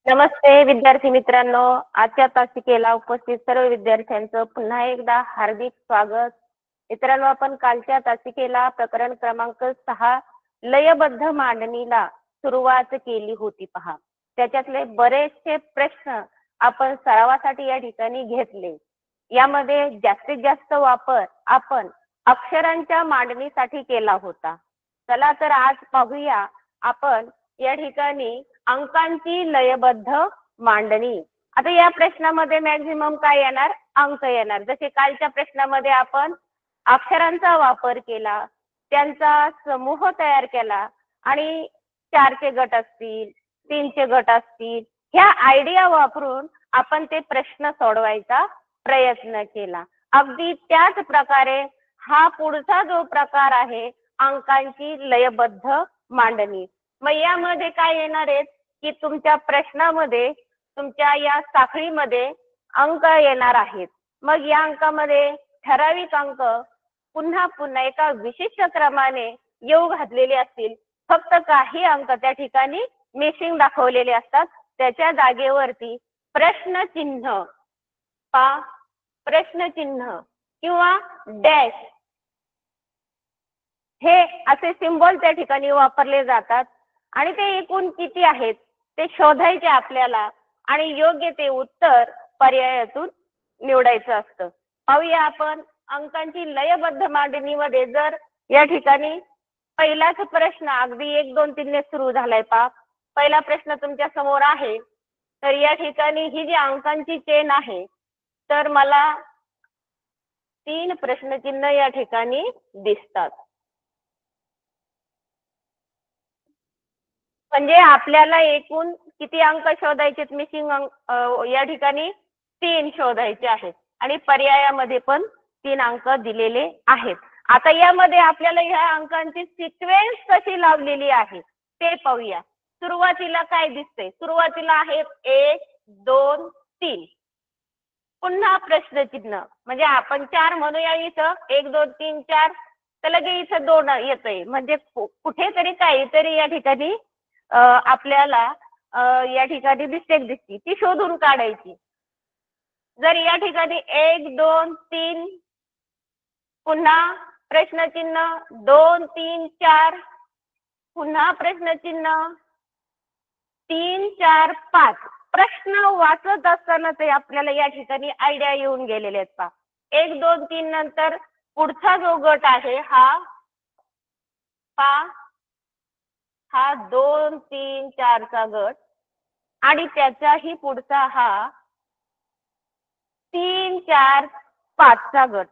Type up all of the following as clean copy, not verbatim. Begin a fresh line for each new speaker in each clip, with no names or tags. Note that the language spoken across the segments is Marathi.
नमस्ते विद्यार्थी मित्रांनो, आजच्या तासिकेला उपस्थित सर्व विद्यार्थ्यांचं पुन्हा एकदा हार्दिक स्वागत. मित्रांनो, आपण कालच्या तासिकेला प्रकरण क्रमांक 6 लयबद्ध मांडणीला सुरुवात केली होती पहा. त्याच्यातले बरेचसे प्रश्न आपण सरावासाठी या ठिकाणी घेतले. यामध्ये जास्तीत जास्त वापर आपण अक्षरांच्या मांडणीसाठी केला होता. चला तर आज पाहूया आपण या ठिकाणी अंकांची लयबद्ध मांडणी. आता या प्रश्नामध्ये मॅक्झिमम काय येणार? अंक येणार. जसे कालच्या प्रश्नामध्ये आपण अक्षरांचा वापर केला, त्यांचा समूह तयार केला आणि 4चे गट असतील, 3चे गट असतील, ह्या आयडिया वापरून आपण ते प्रश्न सोडवायचा प्रयत्न केला. अगदी त्याच प्रकारे हा पुढचा जो प्रकार आहे अंकांची लयबद्ध मांडणी. मग यामध्ये काय येणार आहे की तुमच्या प्रश्नामध्ये तुमच्या या साखळीमध्ये अंक येणार आहेत. मग या अंकामध्ये ठराविक अंक पुन्हा पुन्हा एका विशिष्ट क्रमाने येऊ घातलेले असतील. फक्त काही अंक त्या ठिकाणी मिसिंग दाखवलेले असतात. त्याच्या जागेवरती प्रश्नचिन्ह प्रश्नचिन्ह किंवा डॅश हे असे सिंबल त्या ठिकाणी वापरले जातात आणि ते एकूण किती आहेत ते शोधायचे आपल्याला आणि योग्य ते उत्तर पर्यायातून निवडायचं असतं. पाहूया आपण अंकांची लयबद्ध मांडणीमध्ये. जर या ठिकाणी पहिलाच प्रश्न अगदी 1 2 3 ने सुरू झालाय पहा. पहिला प्रश्न तुमच्या समोर आहे. तर या ठिकाणी ही जी अंकांची चेन आहे तर मला 3 प्रश्नचिन्ह या ठिकाणी दिसतात. म्हणजे आपल्याला एकूण किती अंक शोधायचे? मिसिंग अंक या ठिकाणी 3 शोधायचे आहेत आणि पर्यायामध्ये पण 3 अंक दिलेले आहेत. आता यामध्ये आपल्याला ह्या अंकांची सिक्वेन्स कशी लावलेली आहे ते पाहूया. सुरुवातीला काय दिसते? सुरुवातीला आहेत 1 2 3, पुन्हा प्रश्नचिन्ह. म्हणजे आपण 4 म्हणूया इथं 1 2 3 4, तर लगे इथं 2 येतंय. म्हणजे कुठेतरी काहीतरी या ठिकाणी आपल्याला या ठिकाणी मिस्टेक दिसती, ती शोधून काढायची. जर या ठिकाणी 1 2 3 पुन्हा प्रश्नचिन्ह 2 3 4 पुन्हा प्रश्नचिन्ह 3 4 5, प्रश्न वाचत असताना ते आपल्याला या ठिकाणी आयडिया येऊन गेलेले आहेत पहा. 1 2 3 नंतर पुढचा जो गट आहे हा 2 3 4 चा गट आणि त्याचाही पुढचा हा 3 4 5 चा गट.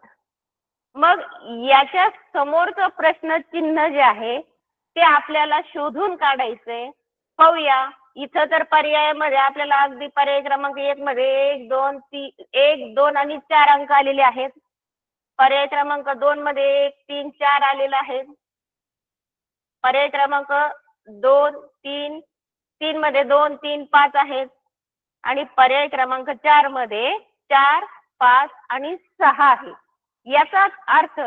मग याच्या समोरचं प्रश्नचिन्ह जे आहे ते आपल्याला शोधून काढायचंय. पाहूया. इथं तर पर्यायामध्ये आपल्याला अगदी पर्याय क्रमांक 1 मध्ये 1 2 3 1 2 आणि 4 अंक आलेले आहेत. पर्याय क्रमांक 2 मध्ये 1 3 4 आलेला आहे. पर्याय क्रमांक 2 3 3 मध्ये 2 3 5 आहेत आणि पर्याय क्रमांक 4 मध्ये 4 5 आणि 6 आहे. याचाच अर्थ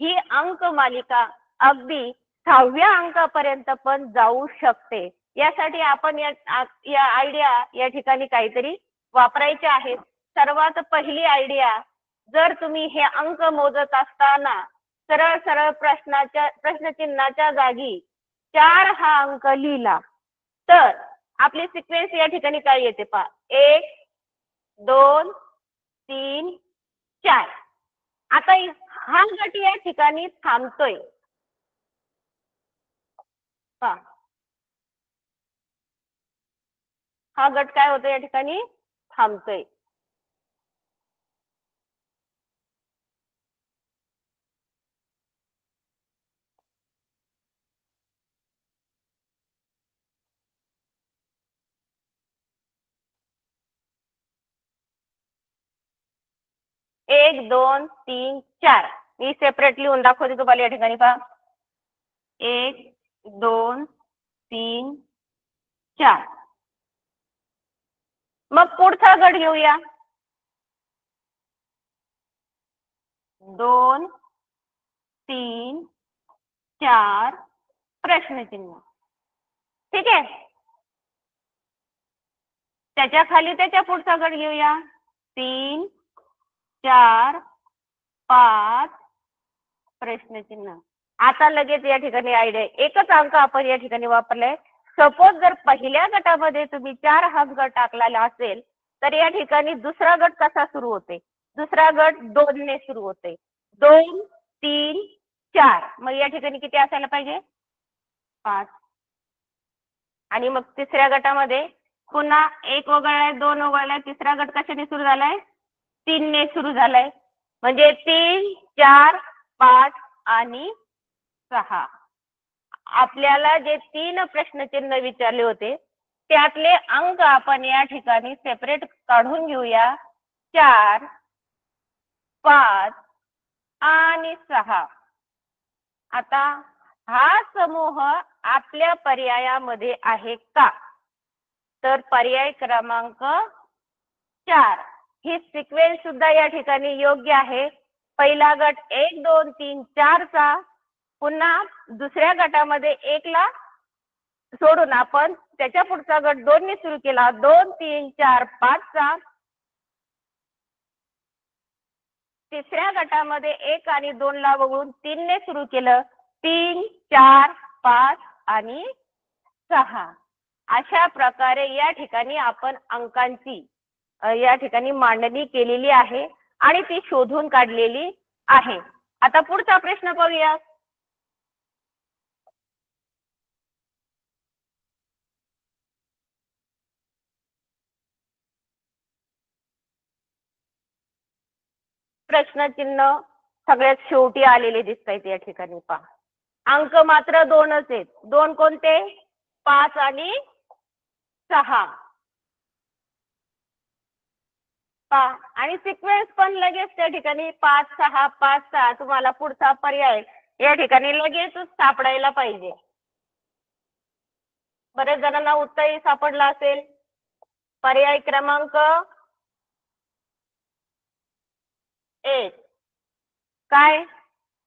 ही अंक मालिका अगदी 6व्या अंकापर्यंत पण जाऊ शकते. यासाठी आपण या आयडिया या ठिकाणी काहीतरी वापरायचे आहेत. सर्वात पहिली आयडिया, जर तुम्ही हे अंक मोजत असताना सरळ सरळ प्रश्नचिन्हाच्या जागी 4 हा अंक लिहिला तर आपली सिक्वेन्स या ठिकाणी काय येते पहा. 1 2 3 4. आता हा गट या ठिकाणी थांबतोय पहा. हा गट काय होतो? या ठिकाणी थांबतोय. 1 2 3 4 मी सेपरेट लिहून दाखवते तुम्हाला या ठिकाणी पहा. 1 2 3 4. मग पुढचा गट घेऊया. 2 3 4 प्रश्नचिन्ह. ठीक आहे. त्याच्या खाली त्याच्या पुढचा गट घेऊया. 3 4 5 प्रश्नचिन्ह. आता लगेच या ठिकाणी आयडिया, एकच अंक आपण या ठिकाणी वापरलाय. सपोज जर पहिल्या गटामध्ये तुम्ही 4 अंक टाकलेला असेल तर या ठिकाणी दुसरा गट कसा सुरू होते? दुसरा गट 2 ने सुरू होते. 2 3 4. मग या ठिकाणी किती असायला पाहिजे? 5. आणि मग तिसऱ्या गटामध्ये पुन्हा 1 वगळलाय, 2 वगळलाय, तिसरा गट कशाने सुरू झालाय? 3 ने सुरू झालाय. म्हणजे 3 4 5 आणि 6. आपल्याला जे 3 प्रश्नचिन्ह विचारले होते त्यातले अंक आपण या ठिकाणी सेपरेट काढून घेऊया. 4 5 आणि 6. आता हा समूह आपल्या पर्यायामध्ये आहे का? तर पर्याय क्रमांक 4 ही सिक्वेन्स सुद्धा या ठिकाणी योग्य आहे. पहिला गट 1 2 3 4 चा, पुन्हा दुसऱ्या गटामध्ये 1 ला सोडून आपण त्याच्या पुढचा गट 2 ने सुरू केला. 2 3 4 5 चा. तिसऱ्या गटामध्ये 1 आणि 2 ला वगळून 3 ने सुरू केलं. 3 4 5 आणि 6. अशा प्रकारे या ठिकाणी आपण अंकांची या ठिकाणी मांडणी केलेली आहे आणि ती शोधून काढलेली आहे. आता पुढचा प्रश्न पाहूया. प्रश्नचिन्ह सगळ्यात शेवटी आलेले दिसत आहेत या ठिकाणी पहा. अंक मात्र 2च आहेत. 2 कोणते? 5 आणि 6. पहा आणि सिक्वेन्स पण लगेच त्या ठिकाणी 5 6 5 6. तुम्हाला पुढचा पर्याय या ठिकाणी लगेच सापडायला पाहिजे. बरेच जणांना उत्तरही सापडला असेल. पर्याय क्रमांक 1. काय?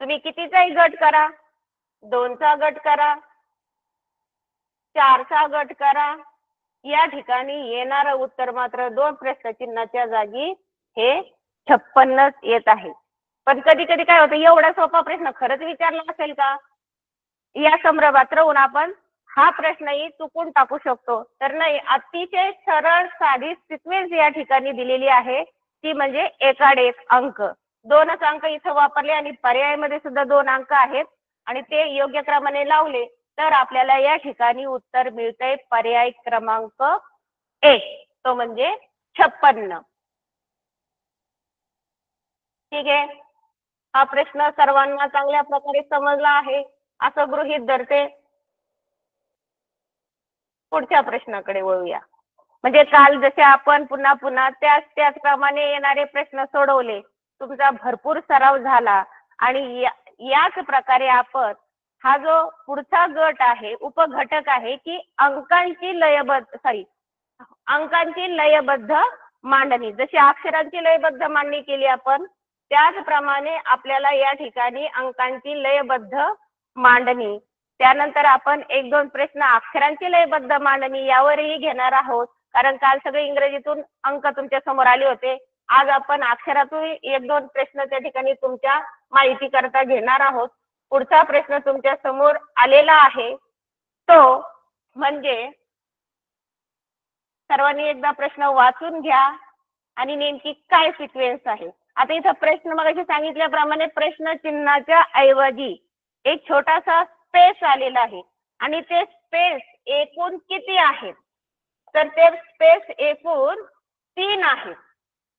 तुम्ही कितीचाही गट करा, 2चा गट करा, 4चा गट करा, या ठिकाणी येणारं उत्तर मात्र 2 प्रश्नचिन्हाच्या जागी हे 56च येत आहे. पण कधी कधी काय होतं, एवढा सोपा प्रश्न खरंच विचारला असेल का या संभ्रमात राहून आपण हा प्रश्नही चुकून टाकू शकतो. तर नाही, अतिशय सरळ साधी सिक्वेन्स या ठिकाणी दिलेली आहे, ती म्हणजे एकाड एक अंक. 2च अंक इथं वापरले आणि पर्यायामध्ये सुद्धा 2 अंक आहेत आणि ते योग्य क्रमाने लावले तर आपल्याला या ठिकाणी उत्तर मिळतंय पर्याय क्रमांक 1, तो म्हणजे 56. ठीक आहे. हा प्रश्न सर्वांना चांगल्या प्रकारे समजला आहे असं गृहीत धरते. पुढच्या प्रश्नाकडे वळूया. म्हणजे काल जसे आपण पुन्हा पुन्हा त्याचप्रमाणे येणारे प्रश्न सोडवले, तुमचा भरपूर सराव झाला आणि याच प्रकारे आपण हा जो पुढचा गट आहे, उपघटक आहे की अंकांची लयबद्ध मांडणी. जशी अक्षरांची लयबद्ध मांडणी केली आपण, त्याचप्रमाणे आपल्याला या ठिकाणी अंकांची लयबद्ध मांडणी, त्यानंतर आपण 1-2 प्रश्न अक्षरांची लयबद्ध मांडणी यावरही घेणार आहोत. कारण काल सगळे इंग्रजीतून अंक तुमच्या समोर आले होते. आज आपण अक्षरातून 1-2 प्रश्न त्या ठिकाणी तुमच्या माहिती करता घेणार आहोत. पुढचा प्रश्न तुमच्या समोर आलेला आहे तो म्हणजे, सर्वांनी एकदा प्रश्न वाचून घ्या आणि नेमकी काय सिक्वेन्स आहे. आता इथं प्रश्न मगाशी सांगितल्याप्रमाणे प्रश्न चिन्हाच्या ऐवजी एक छोटासा स्पेस आलेला आहे आणि ते स्पेस एकूण किती आहेत? तर ते स्पेस एकूण 3 आहेत.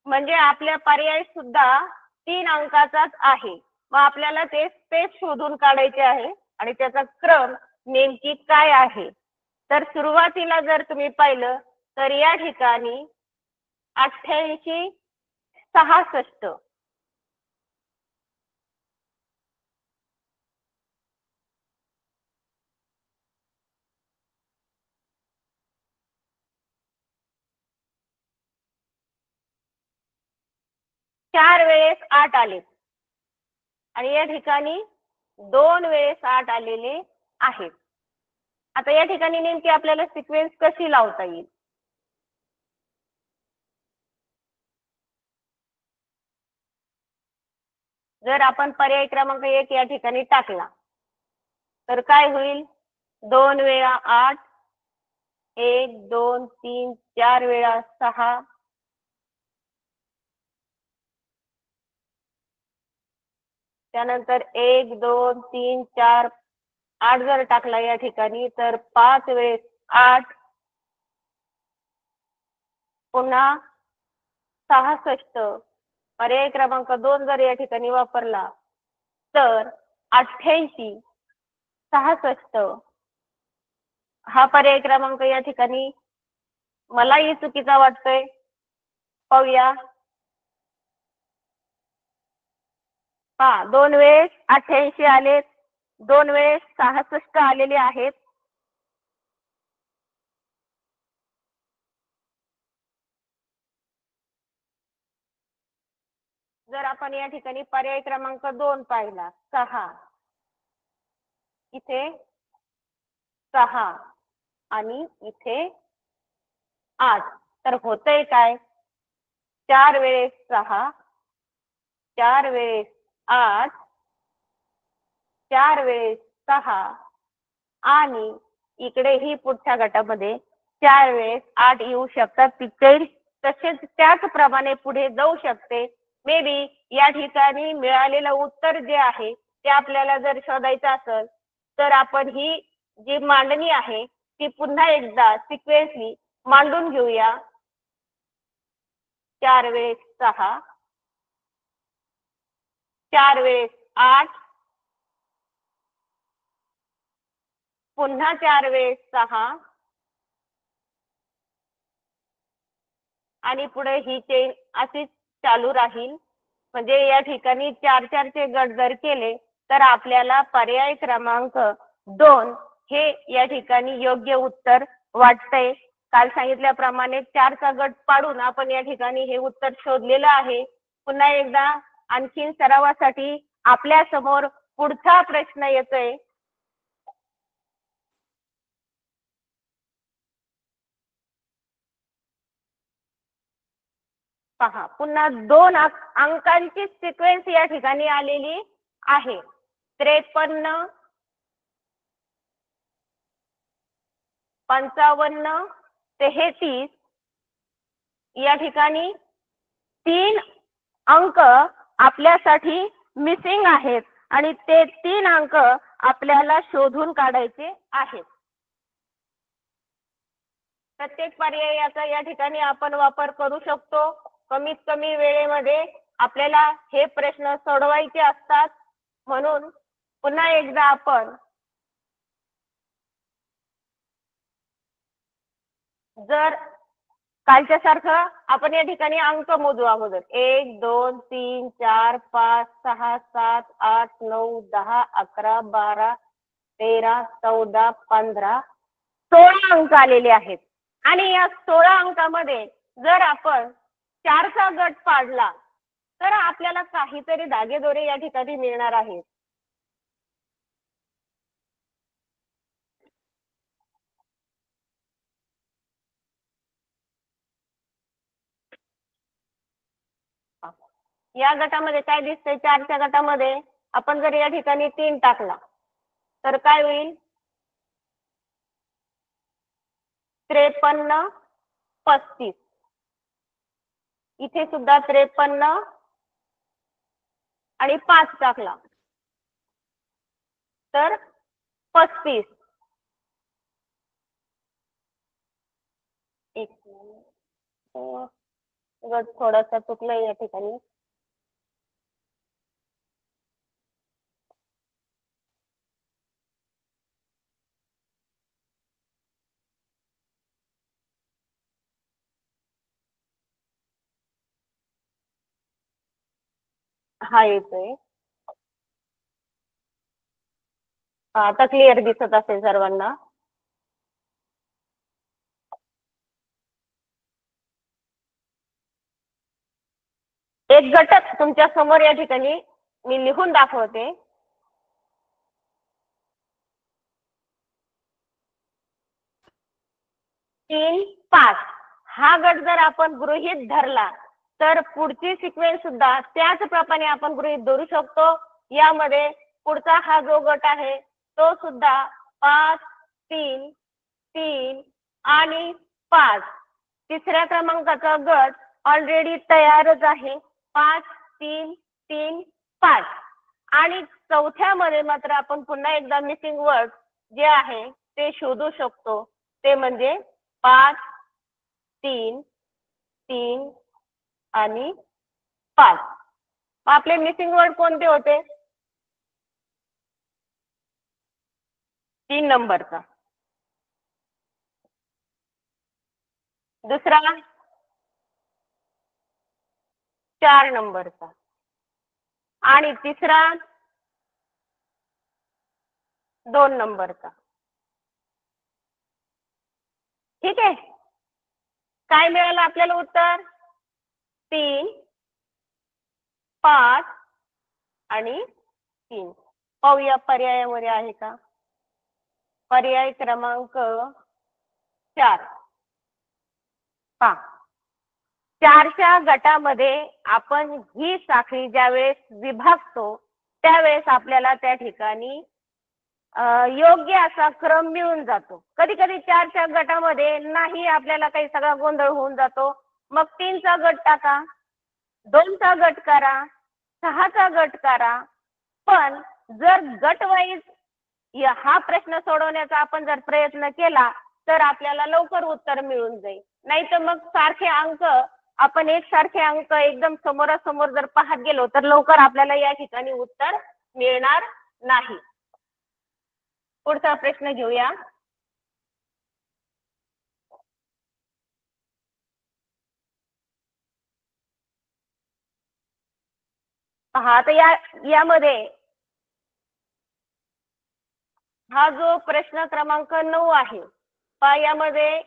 म्हणजे आपल्या पर्याय सुद्धा 3 अंकाचाच आहे. मग आपल्याला ते स्पेस शोधून काढायचे आहे आणि त्याचा क्रम नेमकी काय आहे. तर सुरुवातीला जर तुम्ही पाहिलं तर या ठिकाणी 88 66 4 वेळेस 8 आले आणि या ठिकाणी 2 वेळेस 8 आलेले आहेत. आता या ठिकाणी नेमकी आपल्याला सिक्वेन्स कशी लावता येईल? जर आपण पर्याय क्रमांक 1 या ठिकाणी टाकला तर काय होईल? 2 वेळा 8, 1 2 3 4 वेळा 6, त्यानंतर 1 2 3 4 8 जर टाकला या ठिकाणी तर 5 वेळेस 8, पुन्हा 66. पर्याय क्रमांक 2 जर या ठिकाणी वापरला तर 88, 66. हा पर्याय क्रमांक या ठिकाणी मलाही चुकीचा वाटतोय. पाहूया. 2 वेळेस 88 आलेत, 2 वेळेस 66 आलेले आहेत. जर आपण या ठिकाणी पर्याय क्रमांक 2 पाहिला 6, इथे 6 आणि इथे 8, तर होतंय काय? 4 वेळेस 6, 4 वेळेस 8, 4 वेळेस 6 आणि इकडेही पुढच्या गटामध्ये 4 वेळेस 8 येऊ शकतात. तिथे तसेच त्याचप्रमाणे पुढे जाऊ शकते. मे बी या ठिकाणी मिळालेलं उत्तर जे आहे ते आपल्याला जर शोधायचं असेल तर आपण ही जी मांडणी आहे ती पुन्हा एकदा सिक्वेन्सली मांडून घेऊया. 4 वेळेस 6, 4 वेळेस 8, पुन्हा 4 वेळेस 6 आणि पुढे ही चेन अशीच चालू राहील. म्हणजे या ठिकाणी 4-4 चे गट जर केले तर आपल्याला पर्याय क्रमांक 2 हे या ठिकाणी योग्य उत्तर वाटतंय. काल सांगितल्याप्रमाणे 4 चा गट पाडून आपण या ठिकाणी हे उत्तर शोधलेलं आहे. पुन्हा एकदा आणखीन सरावासाठी आपल्या समोर पुढचा प्रश्न येतोय. पहा, पुन्हा 2 अंकांची सिक्वेन्स या ठिकाणी आलेली आहे. 53, 55, 33 या ठिकाणी 3 अंक आपल्यासाठी मिसिंग आहेत आणि ते 3 अंक आपल्याला शोधून काढायचे आहेत. प्रत्येक पर्यायाचा या ठिकाणी आपण वापर करू शकतो. कमीत कमी वेळेमध्ये आपल्याला हे प्रश्न सोडवायचे असतात. म्हणून पुन्हा एकदा आपण जर कालच्या सारखं आपण या ठिकाणी अंक मोजू अगोदर 1 2 3 4 5 6 7 8 9 10 11 12 13 14 15 16 अंक आलेले आहेत. आणि या 16 अंकामध्ये जर आपण 4 चा गट पाडला तर आपल्याला काहीतरी धागेदोरे या ठिकाणी मिळणार आहेत. या गटामध्ये काय दिसतंय? 4च्या गटामध्ये आपण जर या ठिकाणी 3 टाकला तर काय होईल? 53, 35. इथे सुद्धा 53 आणि 5 टाकला तर 35. एक गट थोडासा चुकलाय या ठिकाणी. हा येतोय. आता क्लिअर दिसत असेल सर्वांना. एक घटक तुमच्या समोर या ठिकाणी मी लिहून दाखवते. 3, 5 हा गट जर आपण गृहीत धरला तर पुढची सिक्वेन्स सुद्धा त्याच प्रमाणे आपण गृहीत धरू शकतो. यामध्ये पुढचा हा जो गट आहे तो सुद्धा 5 3 3 आणि 5. तिसऱ्या क्रमांकाचा गट ऑलरेडी तयारच आहे 5 3 3 5. आणि चौथ्यामध्ये मात्र आपण पुन्हा एकदा मिसिंग वर्ड जे आहे ते शोधू शकतो. ते म्हणजे 5 3 3 आणि 5. आपले मिसिंग वर्ड कोणते होते? 3 नंबरचा. दुसरा 4 नंबरचा. आणि तिसरा 2 नंबरचा. ठीक आहे. काय मिळालं आपल्याला उत्तर? 3 5 आणि 3. पाहूया पर्यायामध्ये आहे का. पर्याय क्रमांक 4. पहा, 4च्या गटामध्ये आपण ही साखळी ज्यावेळेस विभागतो त्यावेळेस आपल्याला त्या ठिकाणी योग्य असा क्रम मिळून जातो. कधी कधी 4च्या गटामध्ये नाही आपल्याला काही सगळा गोंधळ होऊन जातो. मग 3चा गट टाका, 2चा गट करा, 6चा गट करा. पण जर गट वाईज हा प्रश्न सोडवण्याचा आपण जर प्रयत्न केला तर आपल्याला लवकर उत्तर मिळून जाईल. नाही तर मग सारखे अंक आपण एकसारखे अंक एकदम समोरासमोर जर पाहत गेलो तर लवकर आपल्याला या ठिकाणी उत्तर मिळणार नाही. पुढचा प्रश्न घेऊया. पहा, आता यामध्ये हा जो प्रश्न क्रमांक 9 आहे पहा, यामध्ये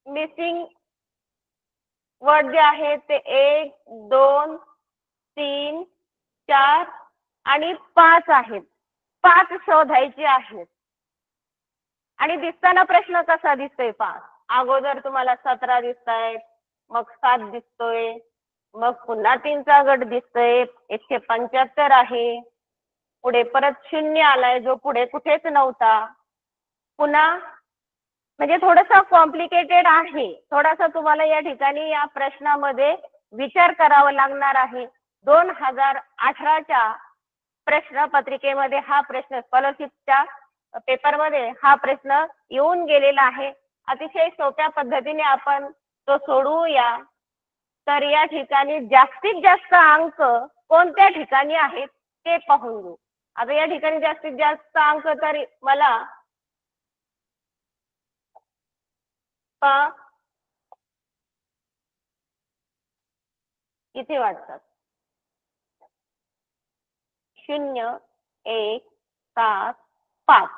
मिसिंग वर्ड जे आहे ते 1 2 3 4 आणि 5 आहेत. 5 शोधायचे आहेत. आणि दिसताना प्रश्न कसा दिसतोय पहा. अगोदर तुम्हाला 17 दिसतायत, मग 7 दिसतोय, मग पुन्हा 3चा गट दिसतोय 175 आहे. पुढे परत 0 आलाय जो पुढे कुठेच नव्हता. पुन्हा म्हणजे थोडंसं कॉम्प्लिकेटेड आहे. थोडासा तुम्हाला या ठिकाणी या प्रश्नामध्ये विचार करावा लागणार आहे. 2018च्या प्रश्नपत्रिकेमध्ये हा प्रश्न स्कॉलरशिपच्या पेपरमध्ये हा प्रश्न येऊन गेलेला आहे. अतिशय सोप्या पद्धतीने आपण तो सोडवूया. तर या ठिकाणी जास्तीत जास्त अंक कोणत्या ठिकाणी आहेत ते पाहून घेऊ. आता या ठिकाणी जास्तीत जास्त अंक तरी मला इथे वाटतात. 0 1 7 5.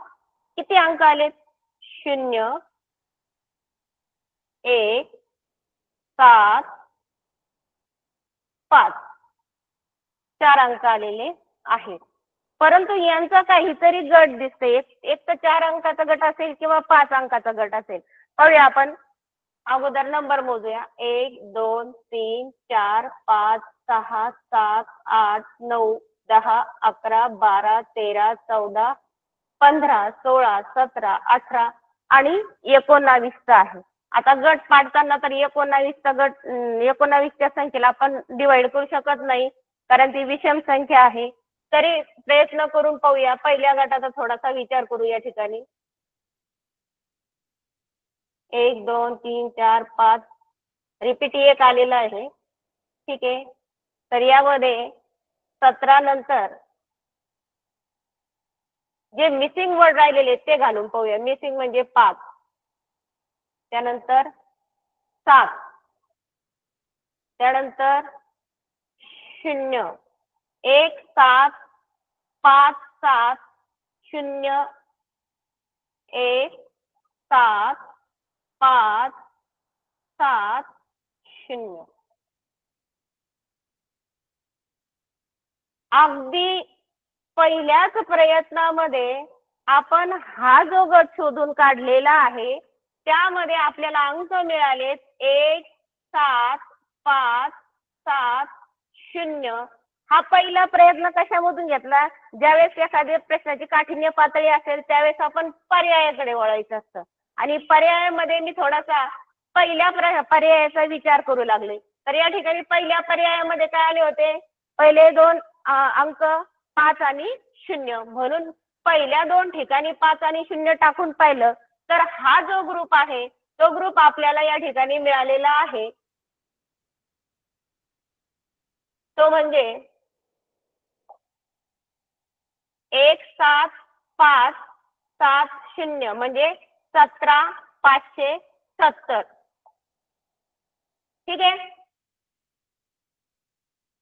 किती अंक आले? 0 1 7 5. 4 अंक आलेले आहेत. परंतु यांचा काहीतरी गट दिसते. एक तर 4 अंकाचा गट असेल किंवा 5 अंकाचा गट असेल. पाहूया आपण. अगोदर नंबर मोजूया. 1 2 3 4 5 6 7 8 9 10 11 12 13 14 15 16 17 18 आणि 19 आहे. आता गट पाडताना तर 19चा गट 19च्या संख्येला आपण डिवाइड करू शकत नाही कारण ती विषम संख्या आहे. तरी प्रयत्न करून पाहूया. पहिल्या गटाचा थोडासा विचार करू या ठिकाणी. 1 2 3 4 5 रिपीट 1 आलेला आहे. ठीक आहे. तर यामध्ये 17 नंतर जे मिसिंग वर्ड राहिलेले ते घालून पाहूया. मिसिंग म्हणजे 5, त्यानंतर 7, त्यानंतर 0 1 7 5 7 0 1 7 5 7 0. अगदी पहिल्याच प्रयत्नामध्ये आपण हा जो गट शोधून काढलेला आहे त्यामध्ये आपल्याला अंक मिळालेत 1 7 5 7 0 हा पहिला प्रयत्न कशामधून घेतला? ज्यावेळेस एखाद्या प्रश्नाची काठिण्य पातळी असेल त्यावेळेस आपण पर्यायाकडे वळायचं असतं आणि पर्यायामध्ये मी थोडासा पहिल्या पर्यायाचा विचार करू लागले. तर या ठिकाणी पहिल्या पर्यायामध्ये काय आले होते? पहिले दोन अंक 5 आणि 0 म्हणून पहिल्या दोन ठिकाणी 5 आणि 0 टाकून पाहिलं तर हा जो ग्रुप आहे तो ग्रुप आपल्याला या ठिकाणी मिळालेला आहे. तो म्हणजे 1 7 5 7 0 म्हणजे 17570. ठीक आहे.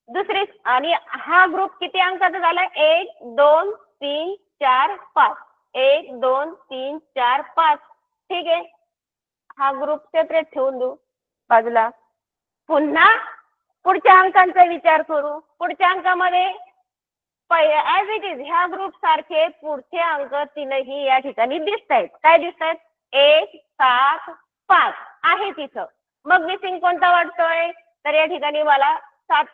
दुसरी आणि हा ग्रुप किती अंकाचा झाला? 1 2 3 4 5 1 2 3 4 5. ठीक आहे. हा ग्रुप सेपरेट ठेवून देऊ बाजूला. पुन्हा पुढच्या अंकांचा विचार करू. पुढच्या अंकामध्ये ऍज इट इज ह्या ग्रुप सारखे पुढचे अंक तीनही या ठिकाणी दिसत आहेत. काय दिसत आहेत? 1 7 5 आहे तिथं. मग मिसिंग कोणता वाटतोय? तर या ठिकाणी मला 7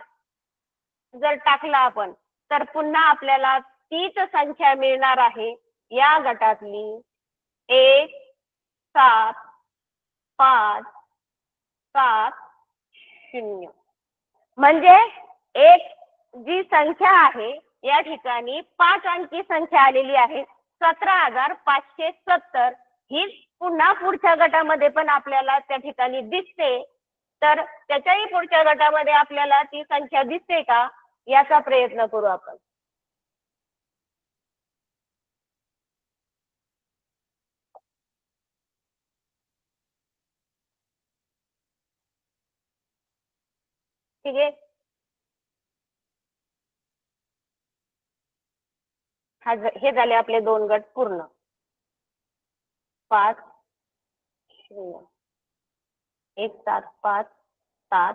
जर टाकला आपण तर पुन्हा आपल्याला तीच संख्या मिळणार आहे या गटातली 1 7 5 7 0. म्हणजे एक जी संख्या आहे या ठिकाणी 5 अंकी संख्या आलेली आहे 17,570. ही पुन्हा पुढच्या गटामध्ये पण आपल्याला त्या ठिकाणी दिसते. तर त्याच्याही पुढच्या गटामध्ये आपल्याला ती संख्या दिसते का याचा प्रयत्न करू आपण. ठीक आहे. हे झाले आपले दोन गट पूर्ण. 5 0 1 7 5 7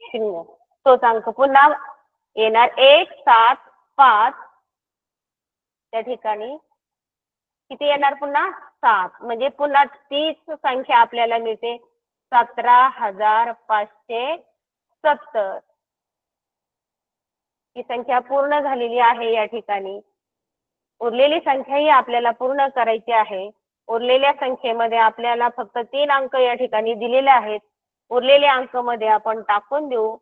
0 तोच अंक पुन्हा येणार 1 7 5 त्या ठिकाणी किती येणार? पुन्हा 7 म्हणजे पुन्हा तीच संख्या आपल्याला मिळते 17,570. ही संख्या पूर्ण झालेली आहे या ठिकाणी. उरलेली संख्या ही आपल्याला पूर्ण करायची आहे. उरलेल्या संख्येमध्ये आपल्याला फक्त 3 अंक या ठिकाणी दिलेले आहेत. उरलेल्या अंक मध्ये आपण टाकून देऊ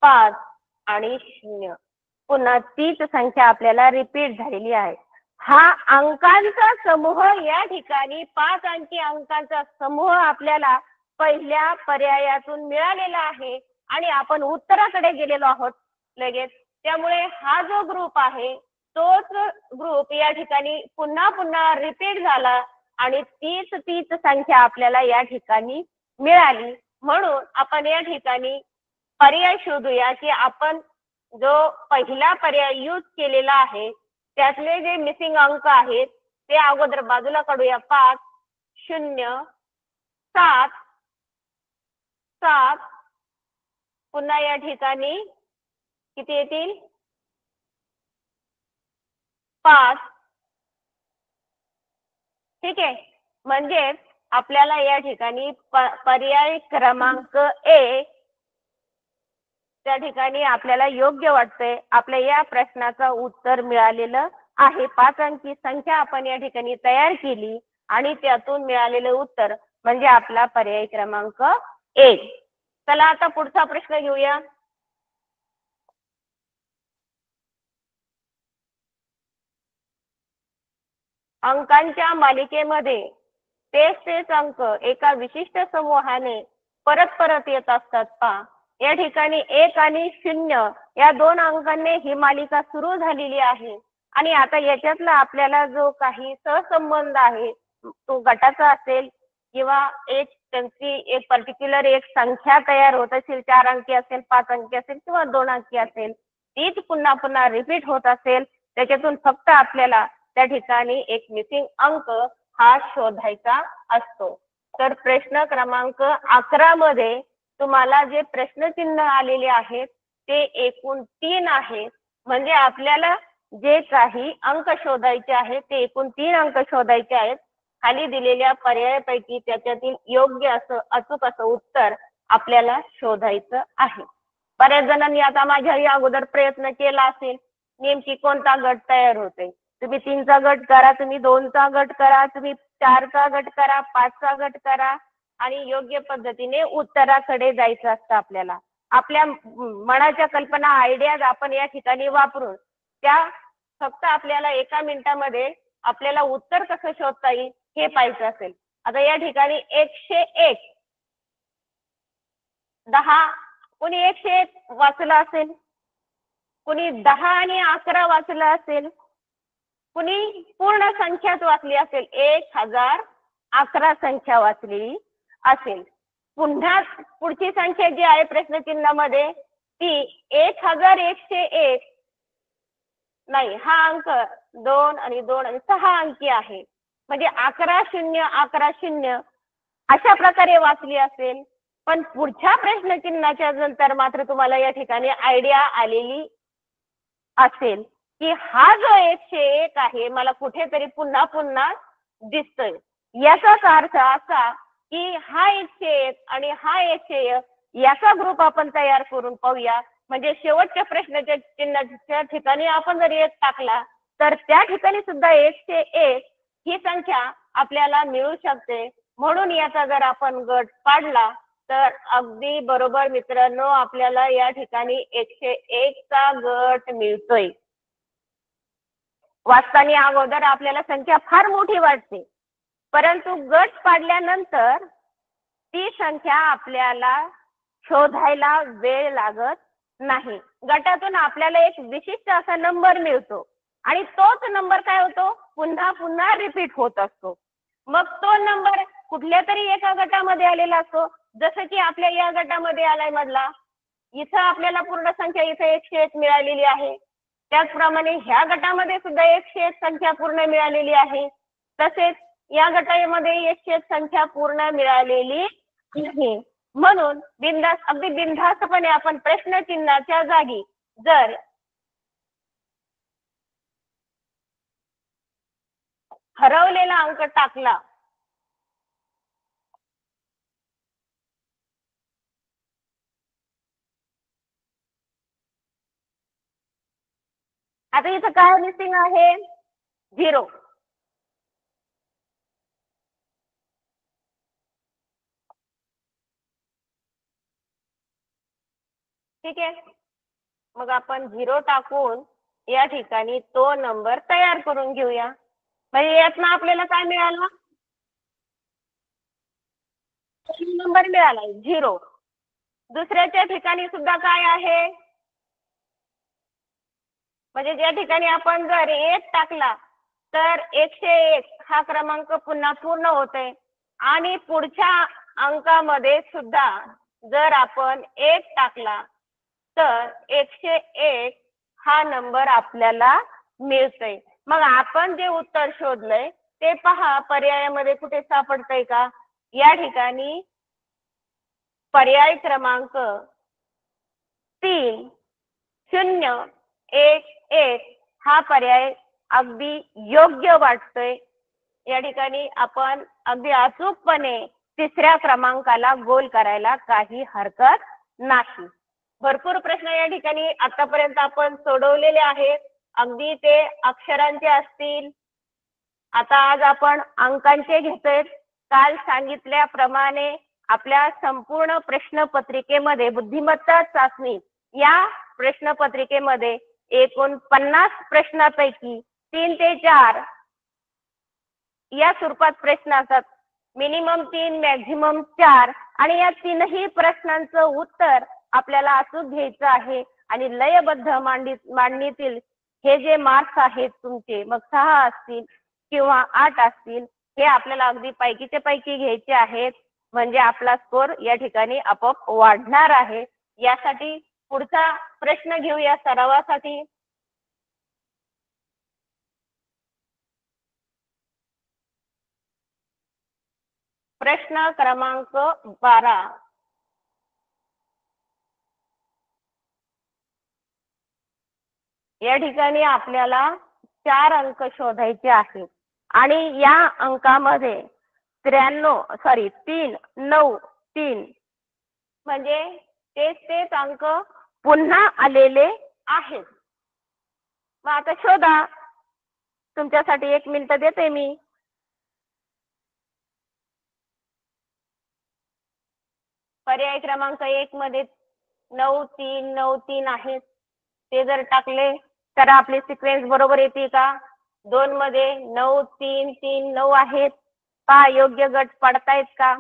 5 आणि 0. पुन्हा तीच संख्या आपल्याला रिपीट झालेली आहे. हा अंकांचा समूह या ठिकाणी 5 अंकी अंकांचा समूह आपल्याला पहिल्या पर्यायातून मिळालेला आहे आणि आपण उत्तराकडे गेलेलो आहोत लगेच. त्यामुळे हा जो ग्रुप आहे तोच ग्रुप या ठिकाणी पुन्हा पुन्हा रिपीट झाला आणि तीच संख्या आपल्याला या ठिकाणी मिळाली. म्हणून आपण या ठिकाणी पर्याय शोधूया की आपण जो पहिला पर्याय यूज केलेला आहे त्यातले जे मिसिंग अंक आहेत ते अगोदर बाजूला काढूया. 5 0 7 7 पुन्हा या ठिकाणी किती येतील? 5. ठीक आहे. म्हणजे आपल्याला या ठिकाणी पर्याय क्रमांक 1 त्या ठिकाणी आपल्याला योग्य वाटतंय. आपल्या या प्रश्नाचं उत्तर मिळालेलं आहे. 5 अंकी संख्या आपण या ठिकाणी तयार केली आणि त्यातून मिळालेलं उत्तर म्हणजे आपला पर्याय क्रमांक 1. चला आता पुढचा प्रश्न घेऊया. अंकांच्या मालिकेमध्ये तेच अंक एका विशिष्ट समूहाने परत परत येत असतात पहा. या ठिकाणी 1 आणि 0 या दोन अंकांनी ही मालिका सुरू झालेली आहे आणि आता याच्यातला आपल्याला जो काही सहसंबंध आहे तो गटाचा असेल किंवा त्यांची एक पर्टिक्युलर एक संख्या तयार होत असेल 4 अंकी असेल 5 अंकी असेल किंवा 2 अंकी असेल तीच पुन्हा पुन्हा रिपीट होत असेल त्याच्यातून फक्त आपल्याला त्या ठिकाणी एक मिसिंग अंक हा शोधायचा असतो. तर प्रश्न क्रमांक 11 मध्ये तुम्हाला जे प्रश्नचिन्ह आलेले आहेत ते एकूण 3 आहेत. म्हणजे आपल्याला जे काही अंक शोधायचे आहेत ते एकूण 3 अंक शोधायचे आहेत. खाली दिलेल्या पर्यायापैकी त्याच्यातील योग्य असं अचूक असं उत्तर आपल्याला शोधायचं आहे. बऱ्याच जणांनी आता माझ्या या अगोदर प्रयत्न केला असेल, नेमकी कोणता गट तयार होते. तुम्ही 3चा गट करा, तुम्ही 2चा गट करा, तुम्ही 4चा गट करा, 5चा गट करा आणि योग्य पद्धतीने उत्तराकडे जायचं असतं आपल्याला. आपल्या मनाच्या कल्पना आयडियाज आपण या ठिकाणी वापरून त्या फक्त आपल्याला 1 मिनिटामध्ये आपल्याला उत्तर कसं शोधता येईल हे पाहायचं असेल. आता या ठिकाणी 101 10 कोणी 101 वाचलं असेल, कोणी 10 आणि 11 वाचलं असेल, कुणी पूर्ण संख्याच वाचली असेल, 1011 संख्या वाचली असेल. पुन्हा पुढची संख्या जी आहे प्रश्नचिन्हामध्ये ती 1101 नाही, हा अंक 2 आणि 2 आणि 6 अंकी आहे. म्हणजे 11-0-11-0 अशा प्रकारे वाचली असेल. पण पुढच्या प्रश्नचिन्हाच्या नंतर मात्र तुम्हाला या ठिकाणी आयडिया आलेली असेल की हा जो 101 आहे मला कुठेतरी पुन्हा पुन्हा दिसतोय. याचाच अर्थ असा की हा 101 आणि हा 101 याचा ग्रुप आपण तयार करून पाहूया. म्हणजे शेवटच्या प्रश्नाच्या चिन्हाच्या ठिकाणी आपण जर 1 टाकला तर त्या ठिकाणी सुद्धा 101 ही संख्या आपल्याला मिळू शकते. म्हणून याचा जर आपण गट पाडला तर अगदी बरोबर मित्रांनो, आपल्याला या ठिकाणी 101 चा गट मिळतोय. वाचताना अगोदर आपल्याला संख्या फार मोठी वाटते, परंतु गट पाडल्यानंतर ती संख्या आपल्याला शोधायला वेळ लागत नाही. गटातून आपल्याला एक विशिष्ट असा नंबर मिळतो आणि तोच नंबर काय होतो, पुन्हा पुन्हा रिपीट होत असतो. मग तो नंबर कुठल्या तरी एका गटामध्ये आलेला असतो. जसं की आपल्या या गटामध्ये आलाय मधला, इथं आपल्याला पूर्ण संख्या इथं 101 मिळालेली आहे. त्याचप्रमाणे ह्या गटामध्ये सुद्धा 101 संख्या पूर्ण मिळालेली आहे. तसेच या गटामध्ये 101 संख्या पूर्ण मिळालेली आहे. म्हणून अगदी बिनधास्तपणे आपण प्रश्नचिन्हाच्या जागी जर हरवलेला अंक टाकला आता इथं काय मिसिंग आहे, 0. ठीक आहे, मग आपण 0 टाकून या ठिकाणी तो नंबर तयार करून घेऊया. म्हणजे यातनं आपल्याला काय मिळालं, नंबर मिळाला 0. दुसऱ्याच्या ठिकाणी सुद्धा काय आहे, म्हणजे ज्या ठिकाणी आपण जर 1 टाकला तर 101 हा क्रमांक पुन्हा पूर्ण होते आणि पुढच्या अंकामध्ये सुद्धा जर आपण 1 टाकला तर 101 हा नंबर आपल्याला मिळतोय. मग आपण जे उत्तर शोधलंय ते पहा पर्यायामध्ये कुठे सापडतंय का. या ठिकाणी पर्याय क्रमांक 3-0-1-1 हा पर्याय अगदी योग्य वाटतोय. या ठिकाणी आपण अगदी अचूकपणे 3ऱ्या क्रमांकाला गोल करायला काही हरकत नाही. भरपूर प्रश्न या ठिकाणी आतापर्यंत आपण सोडवलेले आहेत. अगदी ते अक्षरांचे असतील. आता आज आपण अंकांचे घेतोय. काल सांगितल्याप्रमाणे आपल्या संपूर्ण प्रश्नपत्रिकेमध्ये बुद्धिमत्ता चाचणी या प्रश्नपत्रिकेमध्ये एकूण 50 प्रश्नांपैकी 3 ते 4 या स्वरूपात प्रश्न असतात. मिनिमम 3 मॅक्झिमम 4 आणि या 3ही प्रश्नांचं उत्तर आपल्याला अचूक घ्यायचं आहे. आणि लयबद्ध मांडणीतील हे जे मार्क्स आहेत तुमचे, मग 6 असतील किंवा 8 असतील, हे आपल्याला अगदी पैकीचे पैकी घ्यायचे आहेत. म्हणजे आपला स्कोर या ठिकाणी आपोआप वाढणार आहे. यासाठी पुढचा प्रश्न घेऊया सरावासाठी. प्रश्न क्रमांक 12. या ठिकाणी आपल्याला 4 अंक शोधायचे आहेत आणि या अंकामध्ये 3 9 3 म्हणजे तेच अंक पुन्हा आलेले आहेत. मग आता शोधा. तुमच्यासाठी 1 मिनिट देते मी. पर्याय क्रमांक 1 मध्ये 9 3 9 3 आहेत. ते जर टाकले तर आपली सिक्वेन्स बरोबर येते का? 2 मध्ये 9 3 3 9 आहेत. पहा योग्य गट पाडतायत का?